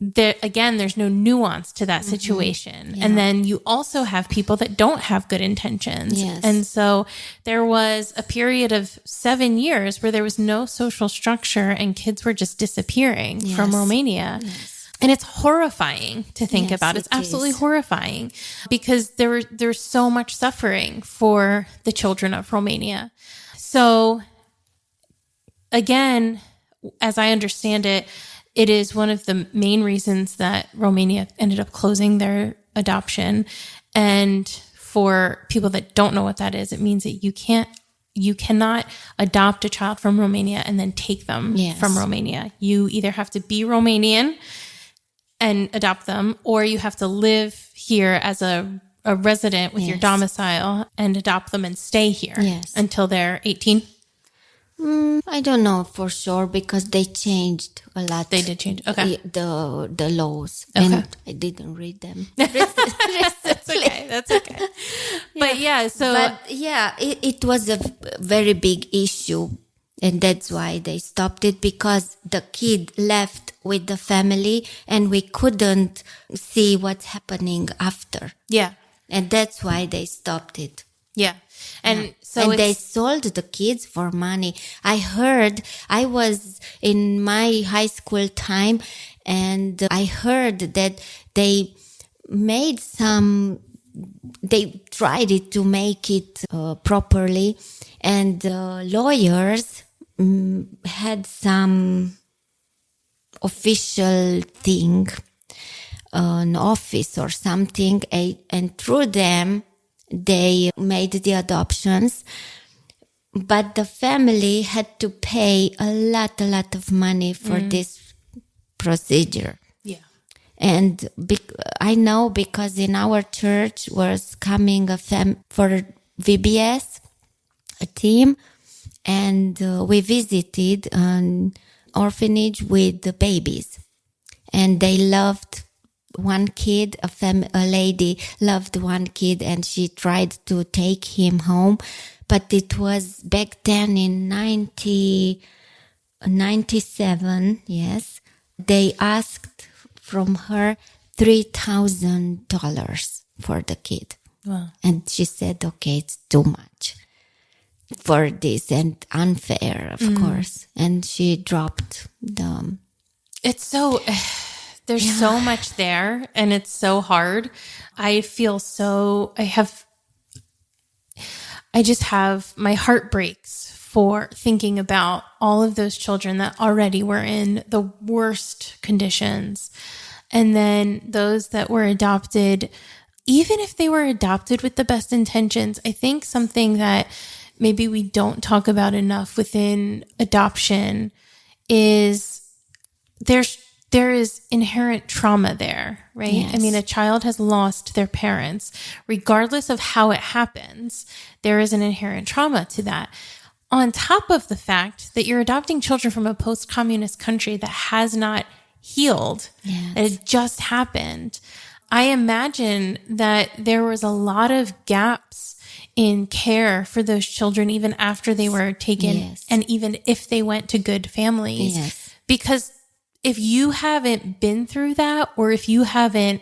there's no nuance to that situation. Yeah. And then you also have people that don't have good intentions. Yes. And so there was a period of 7 years where there was no social structure and kids were just disappearing from Romania. Yes. And it's horrifying to think about. It's absolutely horrifying because there's so much suffering for the children of Romania. So again, as I understand it, it is one of the main reasons that Romania ended up closing their adoption. And for people that don't know what that is, it means that you cannot adopt a child from Romania and then take them from Romania. You either have to be Romanian and adopt them, or you have to live here as a a resident with your Yes. domicile and adopt them and stay here Yes. until they're 18. I don't know for sure because they changed a lot. They did change. Okay. The laws, Okay. and I didn't read them. That's okay. That's okay. But yeah, so But yeah, it was a very big issue, and that's why they stopped it, because the kid left with the family and we couldn't see what's happening after. yeah. And that's why they stopped it. Yeah. And so And they it's, sold the kids for money. I was in my high school time, and I heard that they tried it to make it properly, and lawyers had some official thing, an office or something, and through them they made the adoptions, but the family had to pay a lot of money for this procedure. yeah. And I know because in our church was coming for VBS, a team, and we visited an orphanage with the babies, and they loved one kid. A lady loved one kid, and she tried to take him home, but it was back then in 97. Yes, they asked from her $3,000 for the kid. Wow. And she said, okay, it's too much for this and unfair, of course. And she dropped the... It's so, there's so much there, and it's so hard. I just have, my heart breaks for thinking about all of those children that already were in the worst conditions. And then those that were adopted, even if they were adopted with the best intentions, I think something that maybe we don't talk about enough within adoption is there is inherent trauma there, right? Yes. I mean, a child has lost their parents. Regardless of how it happens, there is an inherent trauma to that. On top of the fact that you're adopting children from a post-communist country that has not healed, Yes. that it just happened, I imagine that there was a lot of gaps in care for those children even after they were taken, Yes. and even if they went to good families. Yes. Because if you haven't been through that, or if you haven't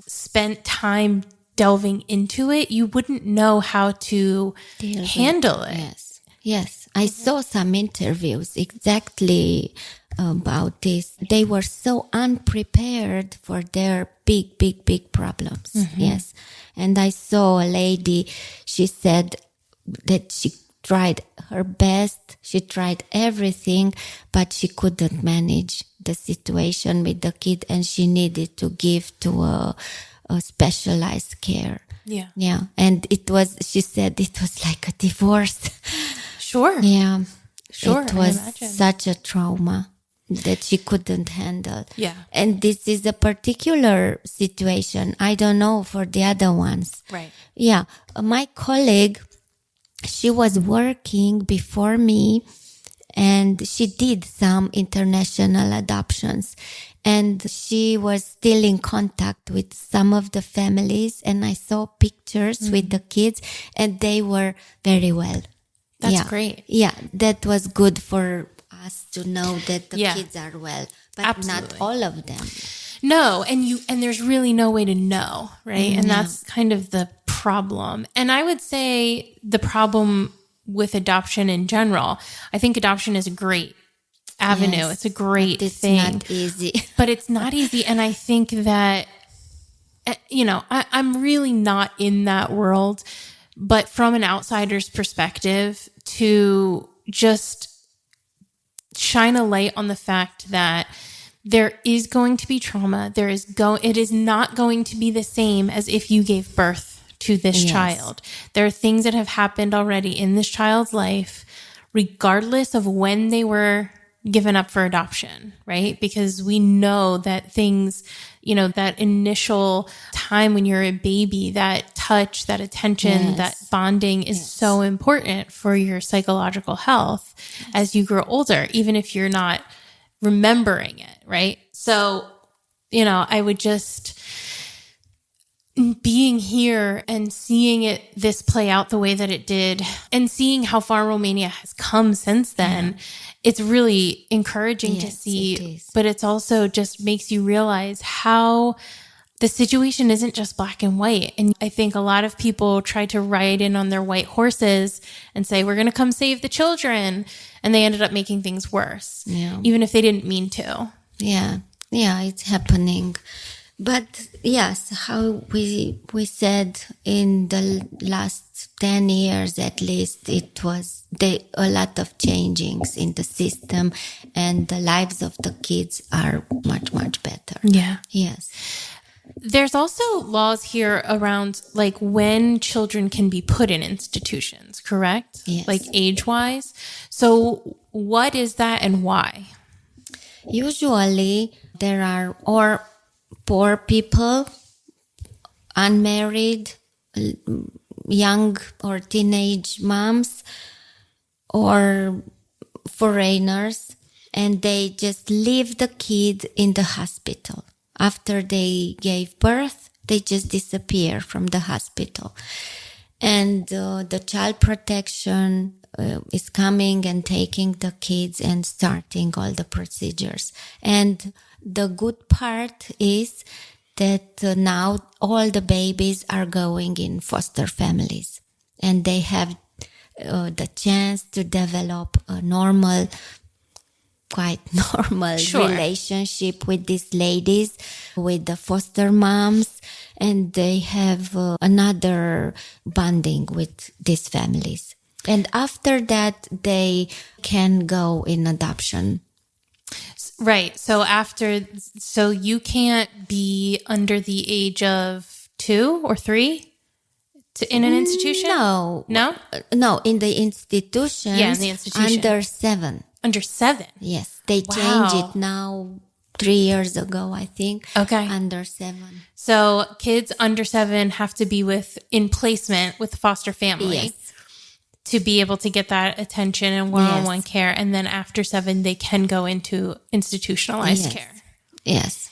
spent time delving into it, you wouldn't know how to handle it. Yes. Yes. I saw some interviews exactly about this. They were so unprepared for their big problems. Yes. And I saw a lady, she said that she tried her best. She tried everything, but she couldn't manage the situation with the kid, and she needed to give to a specialized care. Yeah. Yeah. And she said it was like a divorce. Sure. Yeah. Sure. It I was imagine. such a trauma that she couldn't handle. Yeah. And this is a particular situation. I don't know for the other ones. Right. Yeah. My colleague, she was working before me, and she did some international adoptions, and she was still in contact with some of the families, and I saw pictures with the kids, and they were very well. That's great. Yeah, that was good for us to know that the Yeah. kids are well, but Absolutely. not all of them. No, and there's really no way to know, right? And that's kind of the problem. And I would say the problem with adoption in general, I think adoption is a great avenue. Yes, It's a great It's thing. not easy. But it's not easy. And I think that, I'm really not in that world, but from an outsider's perspective, to just shine a light on the fact that there is going to be trauma. It is not going to be the same as if you gave birth to this Yes. child. There are things that have happened already in this child's life, regardless of when they were given up for adoption, right? Because we know that things, that initial time when you're a baby, that touch, that attention, that bonding is so important for your psychological health as you grow older, even if you're not remembering it, right? So, I would just, being here and seeing this play out the way that it did and seeing how far Romania has come since then, it's really encouraging to see, but it's also just makes you realize how the situation isn't just black and white. And I think a lot of people try to ride in on their white horses and say, we're going to come save the children. And they ended up making things worse, even if they didn't mean to. Yeah, it's happening. But yes, how we said in the last 10 years at least, it was a lot of changings in the system, and the lives of the kids are much, much better. Yeah. Yes. There's also laws here around like when children can be put in institutions, correct? Yes. Like age-wise. So what is that and why? Usually there are poor people, unmarried, young or teenage moms, or foreigners, and they just leave the kid in the hospital. After they gave birth, they just disappear from the hospital. And the child protection is coming and taking the kids and starting all the procedures. And the good part is that now all the babies are going in foster families, and they have the chance to develop a quite normal relationship with these ladies, with the foster moms, and they have another bonding with these families. And after that, they can go in adoption. Right. So you can't be under the age of 2 or 3 in an institution? No. No, in the institutions. Yeah, in the institution. Under 7. Under 7? Yes. They change it now 3 years ago, I think. Okay. Under 7. So kids under 7 have to be in placement with foster family. Yes. To be able to get that attention and one-on-one care. And then after 7, they can go into institutionalized care. Yes.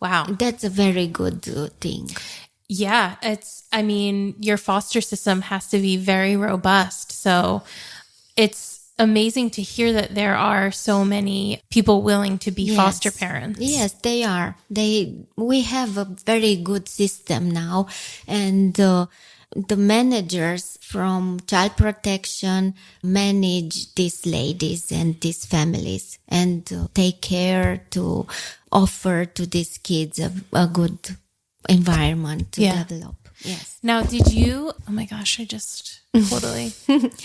Wow. That's a very good thing. Yeah. Your foster system has to be very robust. So it's amazing to hear that there are so many people willing to be foster parents. Yes, they are. We have a very good system now, and the managers from child protection manage these ladies and these families and take care to offer to these kids a good environment to develop. Yes. Now, oh my gosh, I just totally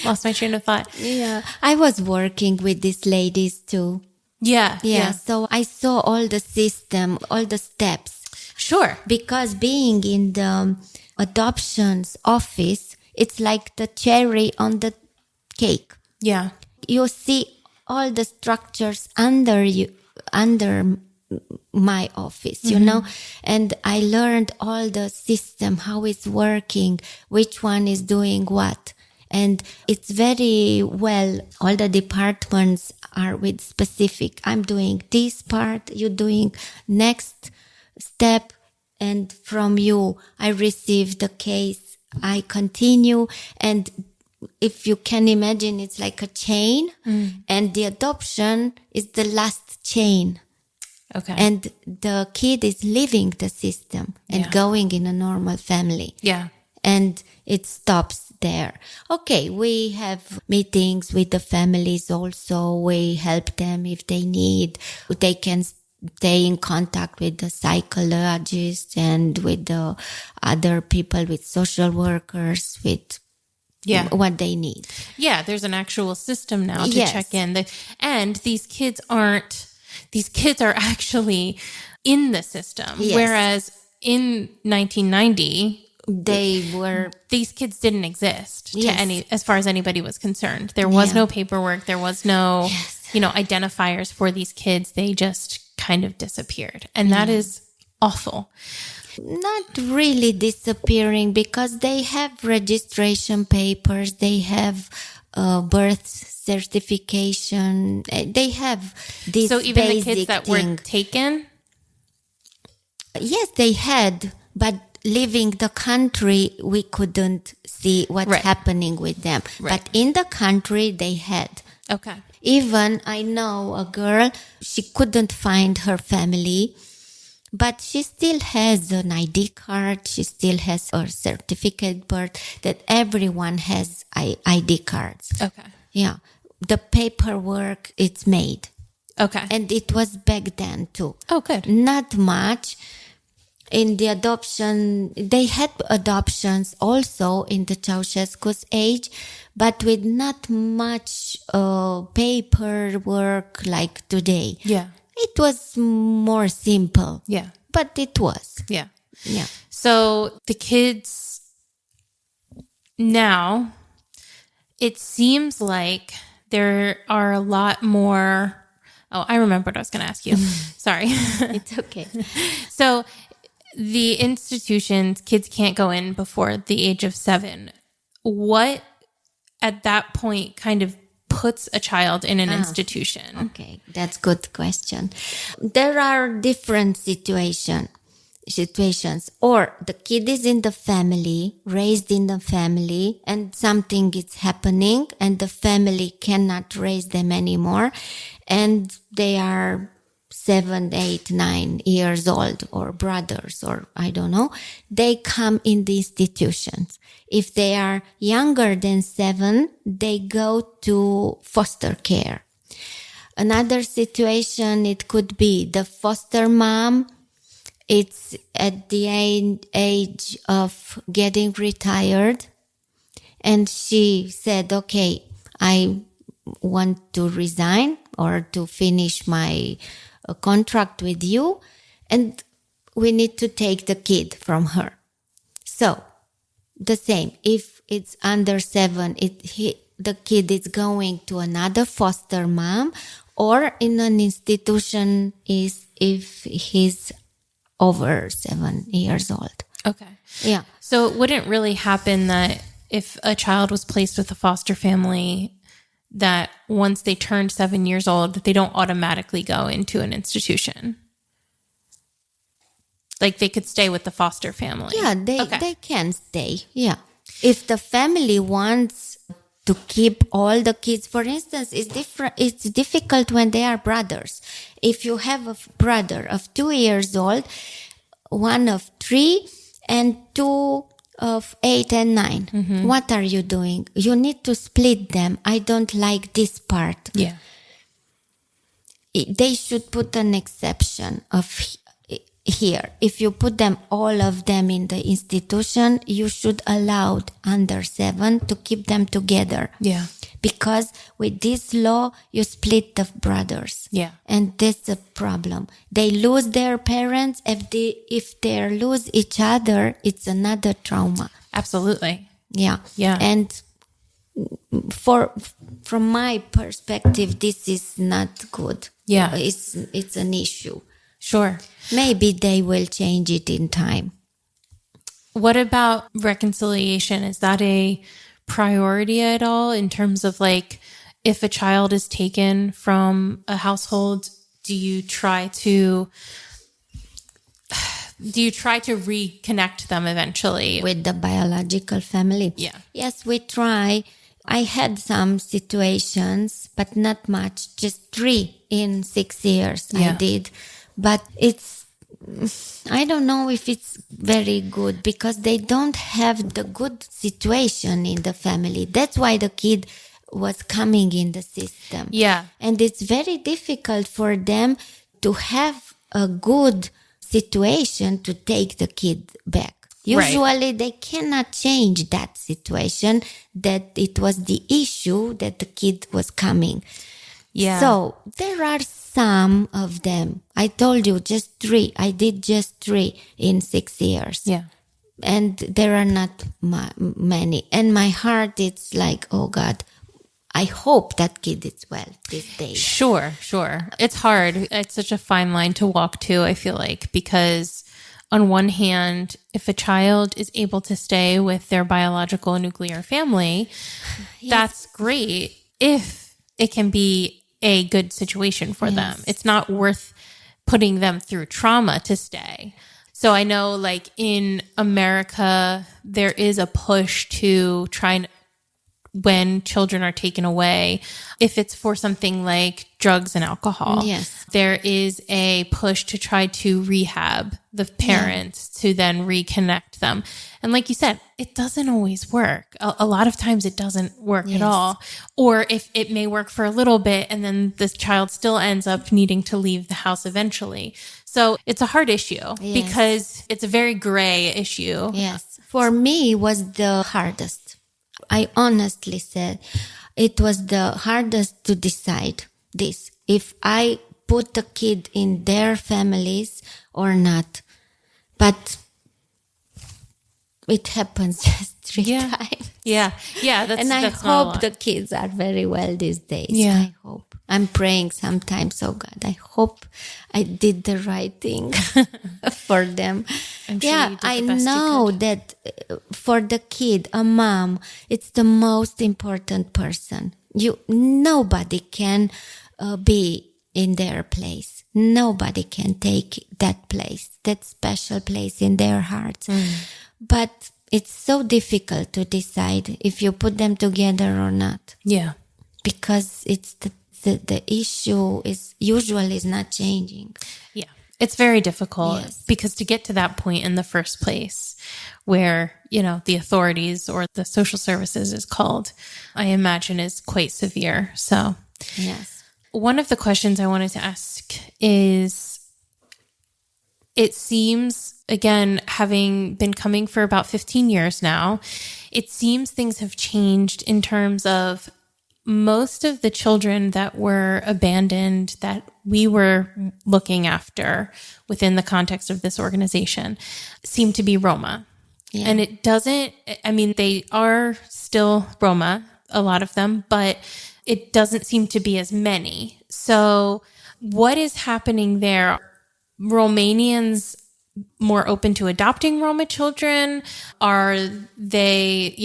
lost my train of thought. Yeah. I was working with these ladies too. Yeah. So I saw all the system, all the steps. Sure. Because being in the adoptions office, it's like the cherry on the cake. Yeah. You see all the structures under my office, you know, and I learned all the system, how it's working, which one is doing what. And it's very well, all the departments are with specific, I'm doing this part, you're doing next step. And from you, I receive the case, I continue. And if you can imagine, it's like a chain, and the adoption is the last chain. Okay. And the kid is leaving the system and going in a normal family. Yeah. And it stops there. Okay, we have meetings with the families also. We help them if they need. They can stay in contact with the psychologist and with the other people, with social workers, with what they need. Yeah, there's an actual system now to check in. And these kids are actually in the system. Yes. Whereas in 1990, these kids didn't exist to as far as anybody was concerned. There was no paperwork. There was no identifiers for these kids. They just kind of disappeared. And that is awful. Not really disappearing, because they have registration papers, they have birth certification, they have this. So even the basic kids that thing. were taken? Yes, they had, but leaving the country, we couldn't see what's Right. happening with them. Right. But in the country, they had. Okay. Even I know a girl, she couldn't find her family, but she still has an ID card. She still has a certificate birth, that everyone has ID cards. Okay. Yeah. The paperwork, it's made. Okay. And it was back then too. Oh, good. Not much. In the adoption, they had adoptions also in the Ceausescu's age, but with not much paperwork like today. Yeah. It was more simple. Yeah. But it was. Yeah. Yeah. So the kids now, it seems like there are a lot more. Oh, I remember what I was going to ask you. Sorry. It's okay. So the institutions, kids can't go in before the age of 7. What at that point kind of puts a child in an institution? Okay, that's good question. There are different situations. Or the kid is in the family, raised in the family, and something is happening and the family cannot raise them anymore, and they are 7, 8, 9 years old, or brothers, or I don't know, they come in the institutions. If they are younger than 7, they go to foster care. Another situation, it could be the foster mom. It's at the age of getting retired, and she said, okay, I want to resign or to finish my contract with you, and we need to take the kid from her. So the same, if it's under 7, the kid is going to another foster mom, or in an institution is if he's over 7 years old. Okay. Yeah. So it wouldn't really happen that if a child was placed with a foster family, that once they turned 7 years old, they don't automatically go into an institution. Like they could stay with the foster family. Yeah, they can stay. Yeah. If the family wants to keep all the kids, for instance, it's difficult when they are brothers. If you have a brother of 2 years old, one of 3, and 2 of 8 and 9. Mm-hmm. What are you doing? You need to split them. I don't like this part. Yeah. They should put an exception of here. If you put them, all of them in the institution, you should allow under 7 to keep them together. Yeah. Because with this law, you split the brothers. Yeah. And that's a problem. They lose their parents. If they lose each other, it's another trauma. Absolutely. Yeah. Yeah. And from my perspective, this is not good. Yeah. It's an issue. Sure. Maybe they will change it in time. What about reconciliation? Is that a priority at all in terms of like if a child is taken from a household, do you try to reconnect them eventually With the biological family? Yeah. Yes, we try. I had some situations, but not much, just 3 in 6 years Yeah. I did. But I don't know if it's very good because they don't have the good situation in the family. That's why the kid was coming in the system. Yeah. And it's very difficult for them to have a good situation to take the kid back. Usually they cannot change that situation, that it was the issue that the kid was coming. Yeah. So there are some of them. I told you just 3. I did just 3 in 6 years. Yeah. And there are not many. And my heart, it's like, oh God, I hope that kid is well these days. Sure. It's hard. It's such a fine line to walk too, I feel like, because on one hand, if a child is able to stay with their biological nuclear family, that's great if it can be a good situation for them. It's not worth putting them through trauma to stay. So I know like in America, there is a push to try and when children are taken away, if it's for something like drugs and alcohol, there is a push to try to rehab the parents to then reconnect them. And like you said, it doesn't always work. A lot of times it doesn't work at all. Or if it may work for a little bit and then the child still ends up needing to leave the house eventually. So it's a hard issue because it's a very gray issue. Yes. For me, it was the hardest. I honestly said it was the hardest to decide this, if I put the kid in their families or not. But it happens just 3 times. Yeah. And I hope the kids are very well these days. Yeah. I hope. I'm praying sometimes, oh God, I hope I did the right thing for them. I'm sure you did the I best know you could. that for the kid, a mom, it's the most important person. Nobody can be in their place. Nobody can take that place, that special place in their hearts. But it's so difficult to decide if you put them together or not. Yeah. Because it's the issue is usually is not changing. Yeah. It's very difficult because to get to that point in the first place where, the authorities or the social services is called, I imagine is quite severe. So one of the questions I wanted to ask is, it seems, again, having been coming for about 15 years now, it seems things have changed in terms of most of the children that were abandoned that we were looking after within the context of this organization seem to be Roma. Yeah. And it doesn't, they are still Roma, a lot of them, but it doesn't seem to be as many. So what is happening there? Romanians more open to adopting Roma children? Are they,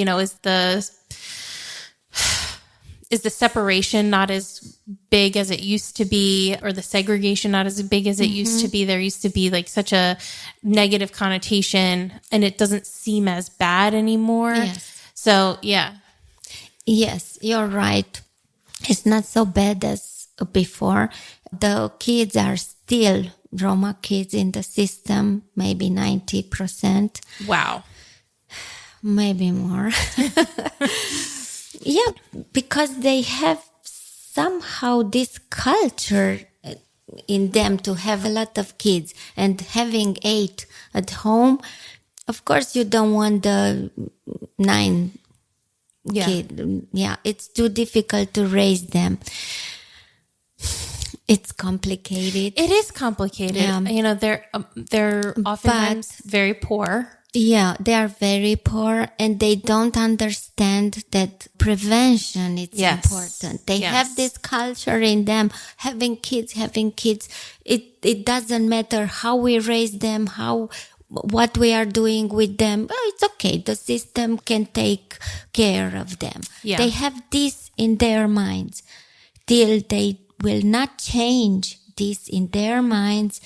is the separation not as big as it used to be, or the segregation not as big as it used to be? There used to be like such a negative connotation and it doesn't seem as bad anymore. So, Yes, you're right. It's not so bad as before. The kids are still Roma kids in the system, maybe 90%. Wow. Maybe more. Yeah, because they have somehow this culture in them to have a lot of kids, and having 8 at home. Of course, you don't want the 9 kid. Yeah, it's too difficult to raise them. It's complicated. It is complicated. Yeah. They're oftentimes very poor. Yeah, they are very poor and they don't understand that prevention is important. They have this culture in them, having kids. It doesn't matter how we raise them, what we are doing with them. Oh, it's okay. The system can take care of them. Yeah. They have this in their minds. Till they will not change this in their minds,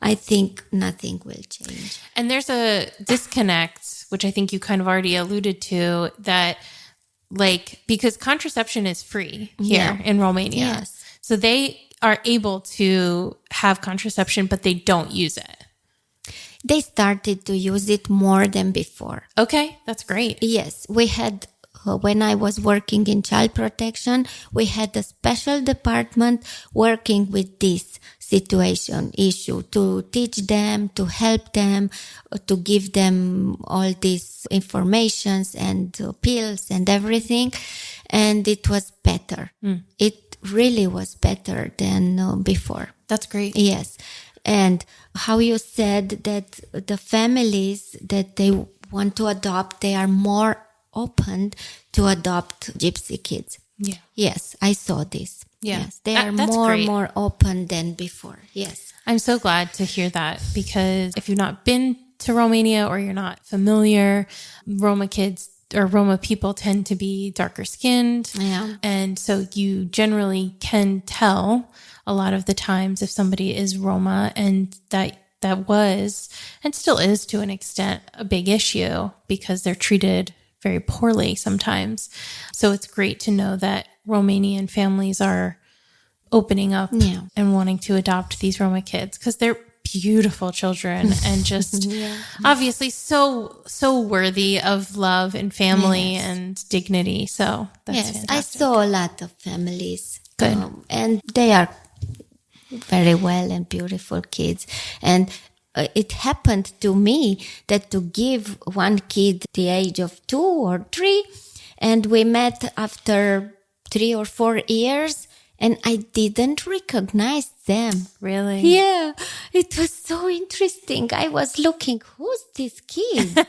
I think nothing will change. And there's a disconnect, which I think you kind of already alluded to, that because contraception is free here in Romania. Yes. So they are able to have contraception, but they don't use it. They started to use it more than before. Okay, that's great. Yes, we had, when I was working in child protection, we had a special department working with this issue, to teach them, to help them, to give them all these informations and pills and everything. And it was better. It really was better than before. That's great. Yes. And how you said that the families that they want to adopt, they are more open to adopt gypsy kids. Yeah. Yes, I saw this. Yeah. Yes, they are That's great. more open than before. Yes. I'm so glad to hear that, because if you've not been to Romania or you're not familiar, Roma kids or Roma people tend to be darker skinned. Yeah. And so you generally can tell a lot of the times if somebody is Roma, and that was and still is to an extent a big issue because they're treated very poorly sometimes. So it's great to know that Romanian families are opening up and wanting to adopt these Roma kids, because they're beautiful children and just obviously so worthy of love and family and dignity. So that's fantastic. I saw a lot of families. Good. And they are very well and beautiful kids. And it happened to me that to give one kid the age of 2 or 3, and we met after 3 or 4 years, and I didn't recognize them. Really? Yeah, it was so interesting. I was looking, who's this kid?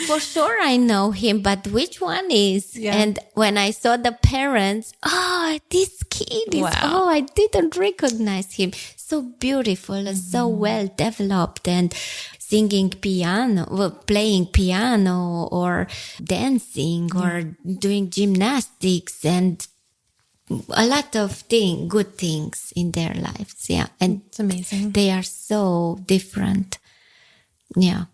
For sure I know him, but which one is? Yeah. And when I saw the parents, this kid is, I didn't recognize him. So beautiful and so well developed, and singing piano, playing piano or dancing or doing gymnastics, and a lot of good things in their lives. Yeah. And it's amazing. They are so different. Yeah.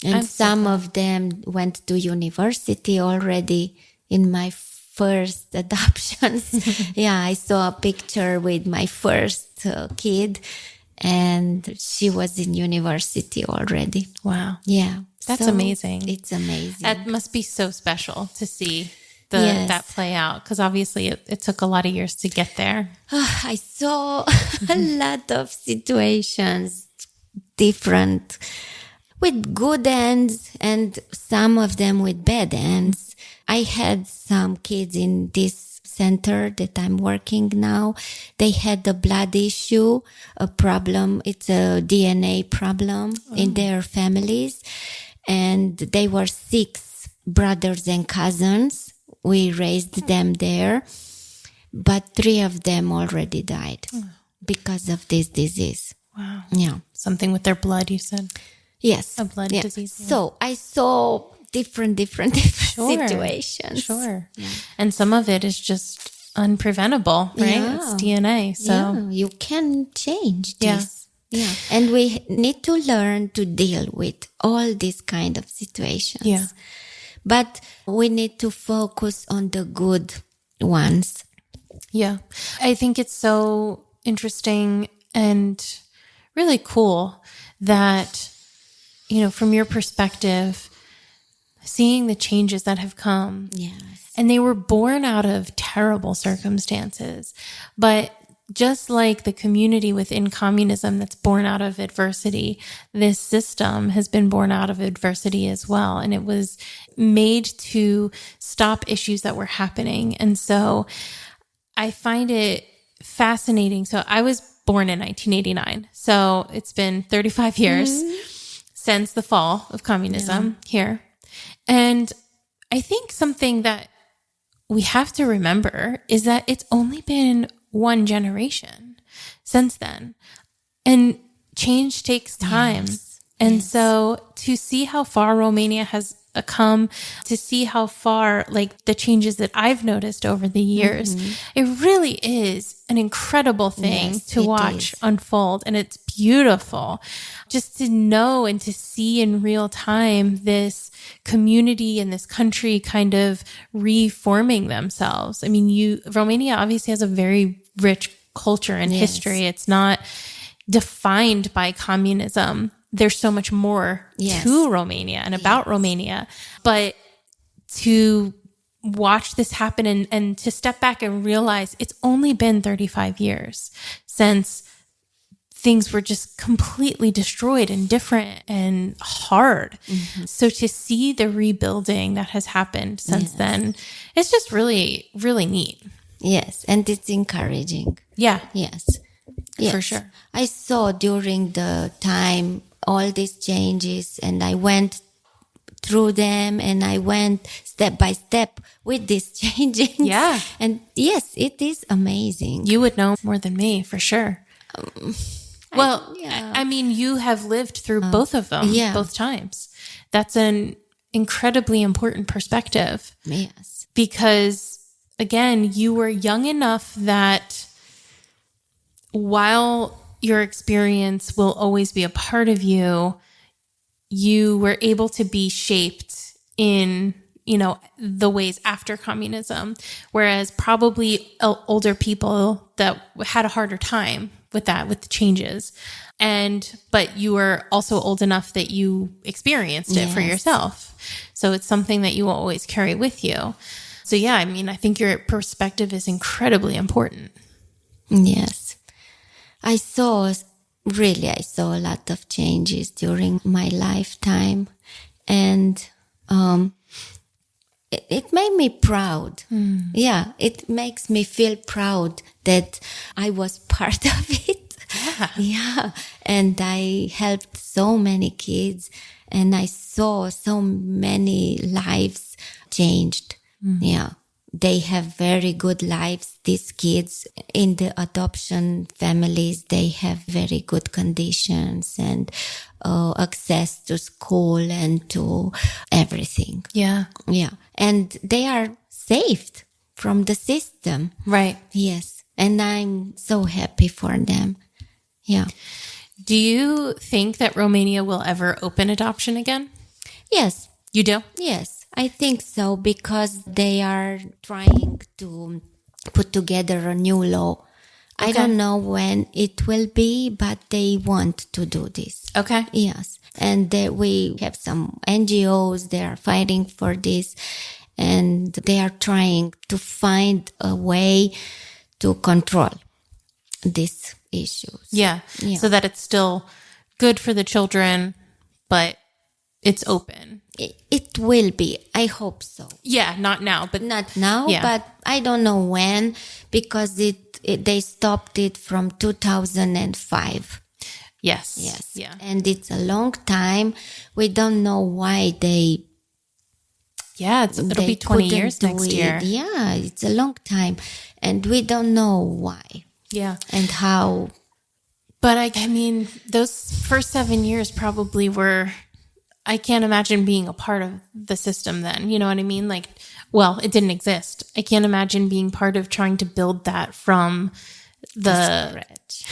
And some of them went to university already in my first adoptions. I saw a picture with my first kid, and she was in university already. Wow. Yeah. That's amazing. It's amazing. That must be so special to see that play out, because obviously it took a lot of years to get there. I saw a lot of situations, different, with good ends and some of them with bad ends. I had some kids in this center that I'm working now. They had a blood issue, a problem. It's a DNA problem in their families. And they were 6 brothers and cousins. We raised them there, but 3 of them already died because of this disease. Wow. Yeah. Something with their blood, you said? Yes. A blood disease. Yeah. So I saw different situations. Sure. Yeah. And some of it is just unpreventable, right? Yeah. It's DNA. So you can change this. Yeah. And we need to learn to deal with all these kind of situations. Yeah. But we need to focus on the good ones. Yeah. I think it's so interesting and really cool that, from your perspective, seeing the changes that have come. Yes. And they were born out of terrible circumstances. But just like the community within communism that's born out of adversity, this system has been born out of adversity as well. And it was made to stop issues that were happening. And so I find it fascinating. So I was born in 1989. So it's been 35 years since the fall of communism here. And I think something that we have to remember is that it's only been one generation since then. And change takes time. And so to see how far Romania has come, to see how far, like the changes that I've noticed over the years, it really is an incredible thing to watch unfold. And it's beautiful just to know and to see in real time this community and this country kind of reforming themselves. I mean, Romania obviously has a very rich culture and history. It's not defined by communism. There's so much more to Romania and about Romania. But to watch this happen and to step back and realize it's only been 35 years since things were just completely destroyed and different and hard. So to see the rebuilding that has happened since then, it's just really, really neat. Yes. And it's encouraging. Yeah. Yes. For sure. I saw during the time all these changes, and I went through them, and I went step by step with these changes. Yeah. And yes, it is amazing. You would know more than me, for sure. Well, yeah. I mean, you have lived through both of them, yeah. both times. That's an incredibly important perspective. Yes. Because, again, you were young enough that while your experience will always be a part of you, you were able to be shaped in, the ways after communism, whereas probably older people that had a harder time with that, with the changes. But you were also old enough that you experienced it for yourself. So it's something that you will always carry with you. So yeah, I mean, I think your perspective is incredibly important. Yes. I saw a lot of changes during my lifetime, and it made me proud. Yeah, it makes me feel proud that I was part of it. Yeah. And I helped so many kids, and I saw so many lives changed. Yeah. They have very good lives. These kids in the adoption families, they have very good conditions and access to school and to everything. Yeah. Yeah. And they are saved from the system. Right. Yes. And I'm so happy for them. Yeah. Do you think that Romania will ever open adoption again? Yes. You do? Yes. I think so, because they are trying to put together a new law. I don't know when it will be, but they want to do this. Okay. Yes. And we have some NGOs, they are fighting for this, and they are trying to find a way to control these issues. Yeah. So that it's still good for the children, but it's open. It will be. I hope so. Yeah, not now, but Not now, Yeah. but I don't know when, because they stopped it from 2005. yes. Yes. Yeah. And it's a long time. We don't know why Yeah, it'll they be 20 couldn't years do next it. year. Yeah, it's a long time. And we don't know why Yeah. and how. But I mean, those first 7 years probably were, I can't imagine being a part of the system then. You know what I mean? Like, well, it didn't exist. I can't imagine being part of trying to build that from the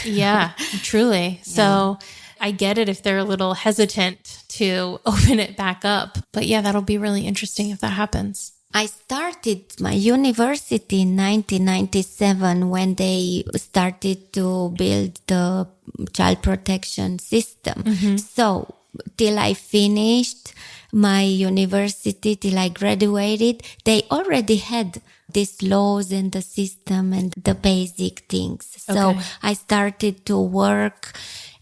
yeah, truly. So I get it if they're a little hesitant to open it back up. But yeah, that'll be really interesting if that happens. I started my university in 1997 when they started to build the child protection system. So till I finished my university, till I graduated, they already had these laws and the system and the basic things. So I started to work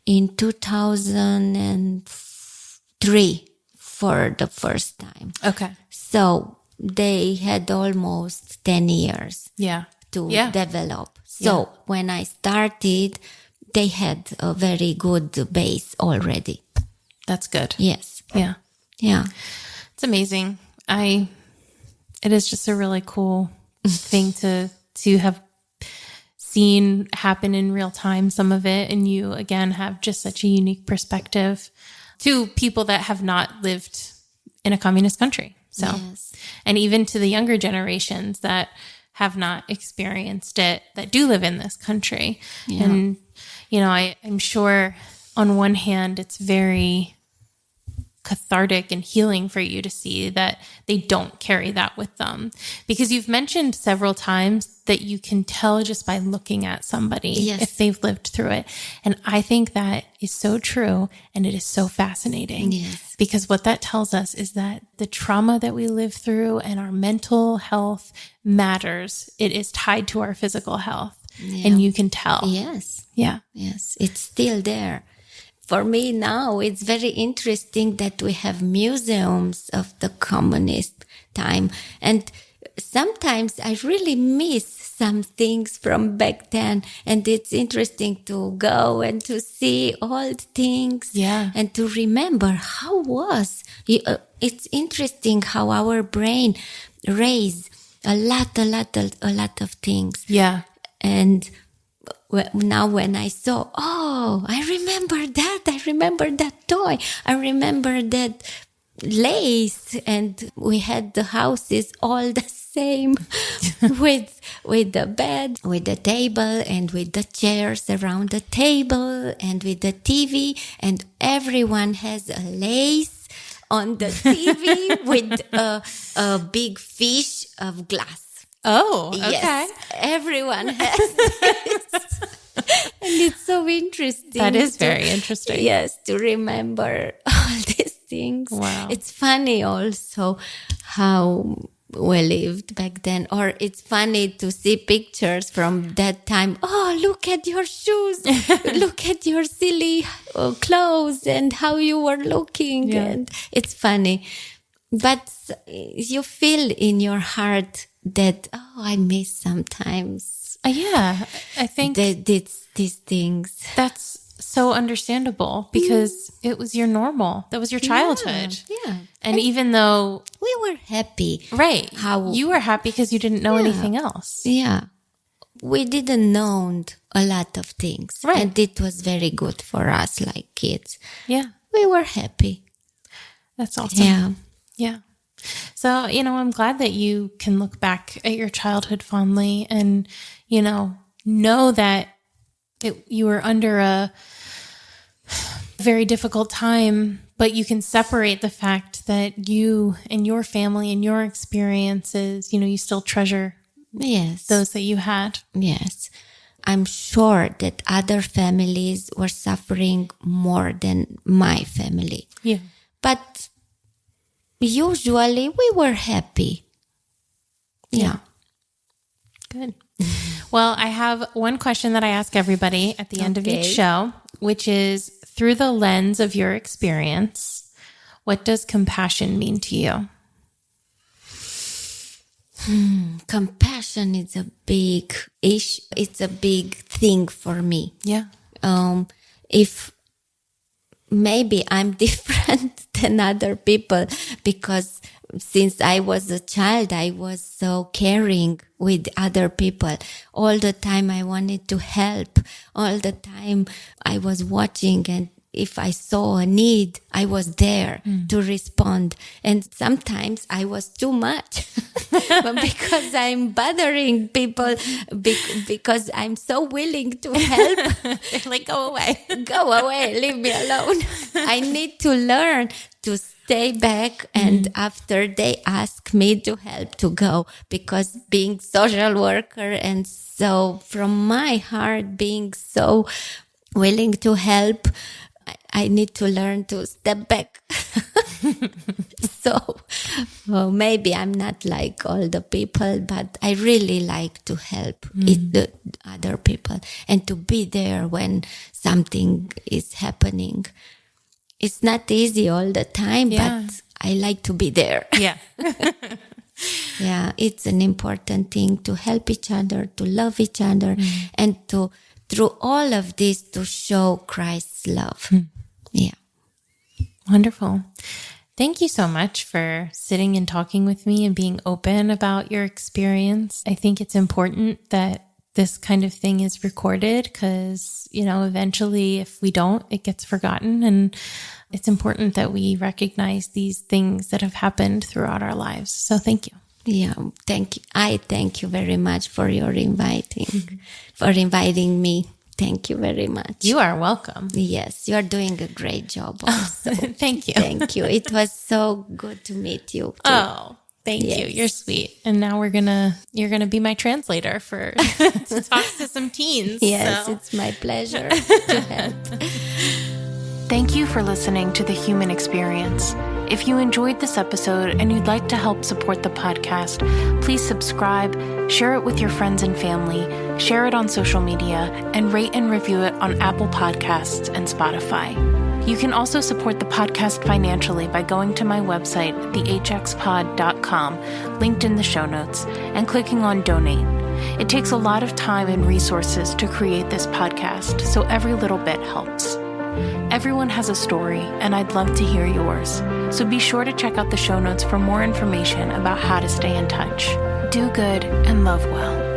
in 2003 for the first time. Okay. So they had almost 10 years to develop. So when I started, they had a very good base already. That's good. Yes. Yeah. Yeah. It's amazing. It is just a really cool thing to have seen happen in real time, some of it. And you, again, have just such a unique perspective to people that have not lived in a communist country. So, and even to the younger generations that have not experienced it, that do live in this country. Yeah. And, I'm sure on one hand, it's very cathartic and healing for you to see that they don't carry that with them, because you've mentioned several times that you can tell just by looking at somebody if they've lived through it. And I think that is so true, and it is so fascinating because what that tells us is that the trauma that we live through and our mental health matters. It is tied to our physical health, and you can tell. Yes. Yeah. Yes. It's still there. For me now, it's very interesting that we have museums of the communist time. And sometimes I really miss some things from back then. And it's interesting to go and to see old things. Yeah. And to remember how was. It's interesting how our brain raise a lot of things. Yeah. And now when I saw, I remember that toy. I remember that lace, and we had the houses all the same with the bed, with the table, and with the chairs around the table, and with the TV, and everyone has a lace on the TV with a big fish of glass. Oh, okay. Yes, everyone has this. And it's so interesting. That is very interesting. Yes, to remember all these things. Wow. It's funny also how we lived back then. Or it's funny to see pictures from that time. Oh, look at your shoes. Look at your silly clothes and how you were looking. Yeah. And it's funny. But you feel in your heart that, I miss sometimes. Yeah, I think These things. that's so understandable because it was your normal. That was your childhood. Yeah. And even though, We were happy. right, How you were happy because you didn't know anything else. Yeah. We didn't know a lot of things. Right. And it was very good for us like kids. Yeah, We were happy. that's awesome. Yeah. Yeah. So, I'm glad that you can look back at your childhood fondly and, know that you were under a very difficult time, but you can separate the fact that you and your family and your experiences, you still treasure Yes. those that you had. Yes. I'm sure that other families were suffering more than my family. Yeah. But usually we were happy. Yeah. Good. Well, I have one question that I ask everybody at the end of each Okay. show, which is through the lens of your experience, what does compassion mean to you? Compassion is a big issue. It's a big thing for me. Yeah. If maybe I'm different than other people, because since I was a child, I was so caring with other people. All the time I wanted to help. All the time I was watching, and if I saw a need, I was there to respond. And sometimes I was too much but because I'm bothering people, because I'm so willing to help. Like, go away. Go away, leave me alone. I need to learn to stay back, and after they ask me to help, to go, because being social worker and so from my heart being so willing to help, I need to learn to step back. So maybe I'm not like all the people, but I really like to help the other people and to be there when something is happening. It's not easy all the time, but I like to be there. Yeah. Yeah, it's an important thing to help each other, to love each other, and to, through all of this, to show Christ's love. Yeah. Wonderful. Thank you so much for sitting and talking with me and being open about your experience. I think it's important that this kind of thing is recorded because, eventually if we don't, it gets forgotten. And it's important that we recognize these things that have happened throughout our lives. So thank you. Yeah, thank you. I thank you very much for your for inviting me. Thank you very much. You are welcome. Yes, you're doing a great job also. Thank you. Thank you. It was so good to meet you too. Oh, thank you. Yes. You're sweet. And now you're gonna be my translator to talk to some teens. Yes, so. it's my pleasure to help. Thank you for listening to The Human Experience. If you enjoyed this episode and you'd like to help support the podcast, please subscribe, share it with your friends and family, share it on social media, and rate and review it on Apple Podcasts and Spotify. You can also support the podcast financially by going to my website, thehxpod.com, linked in the show notes, and clicking on Donate. It takes a lot of time and resources to create this podcast, so every little bit helps. Everyone has a story, and I'd love to hear yours. So be sure to check out the show notes for more information about how to stay in touch. Do good and love well.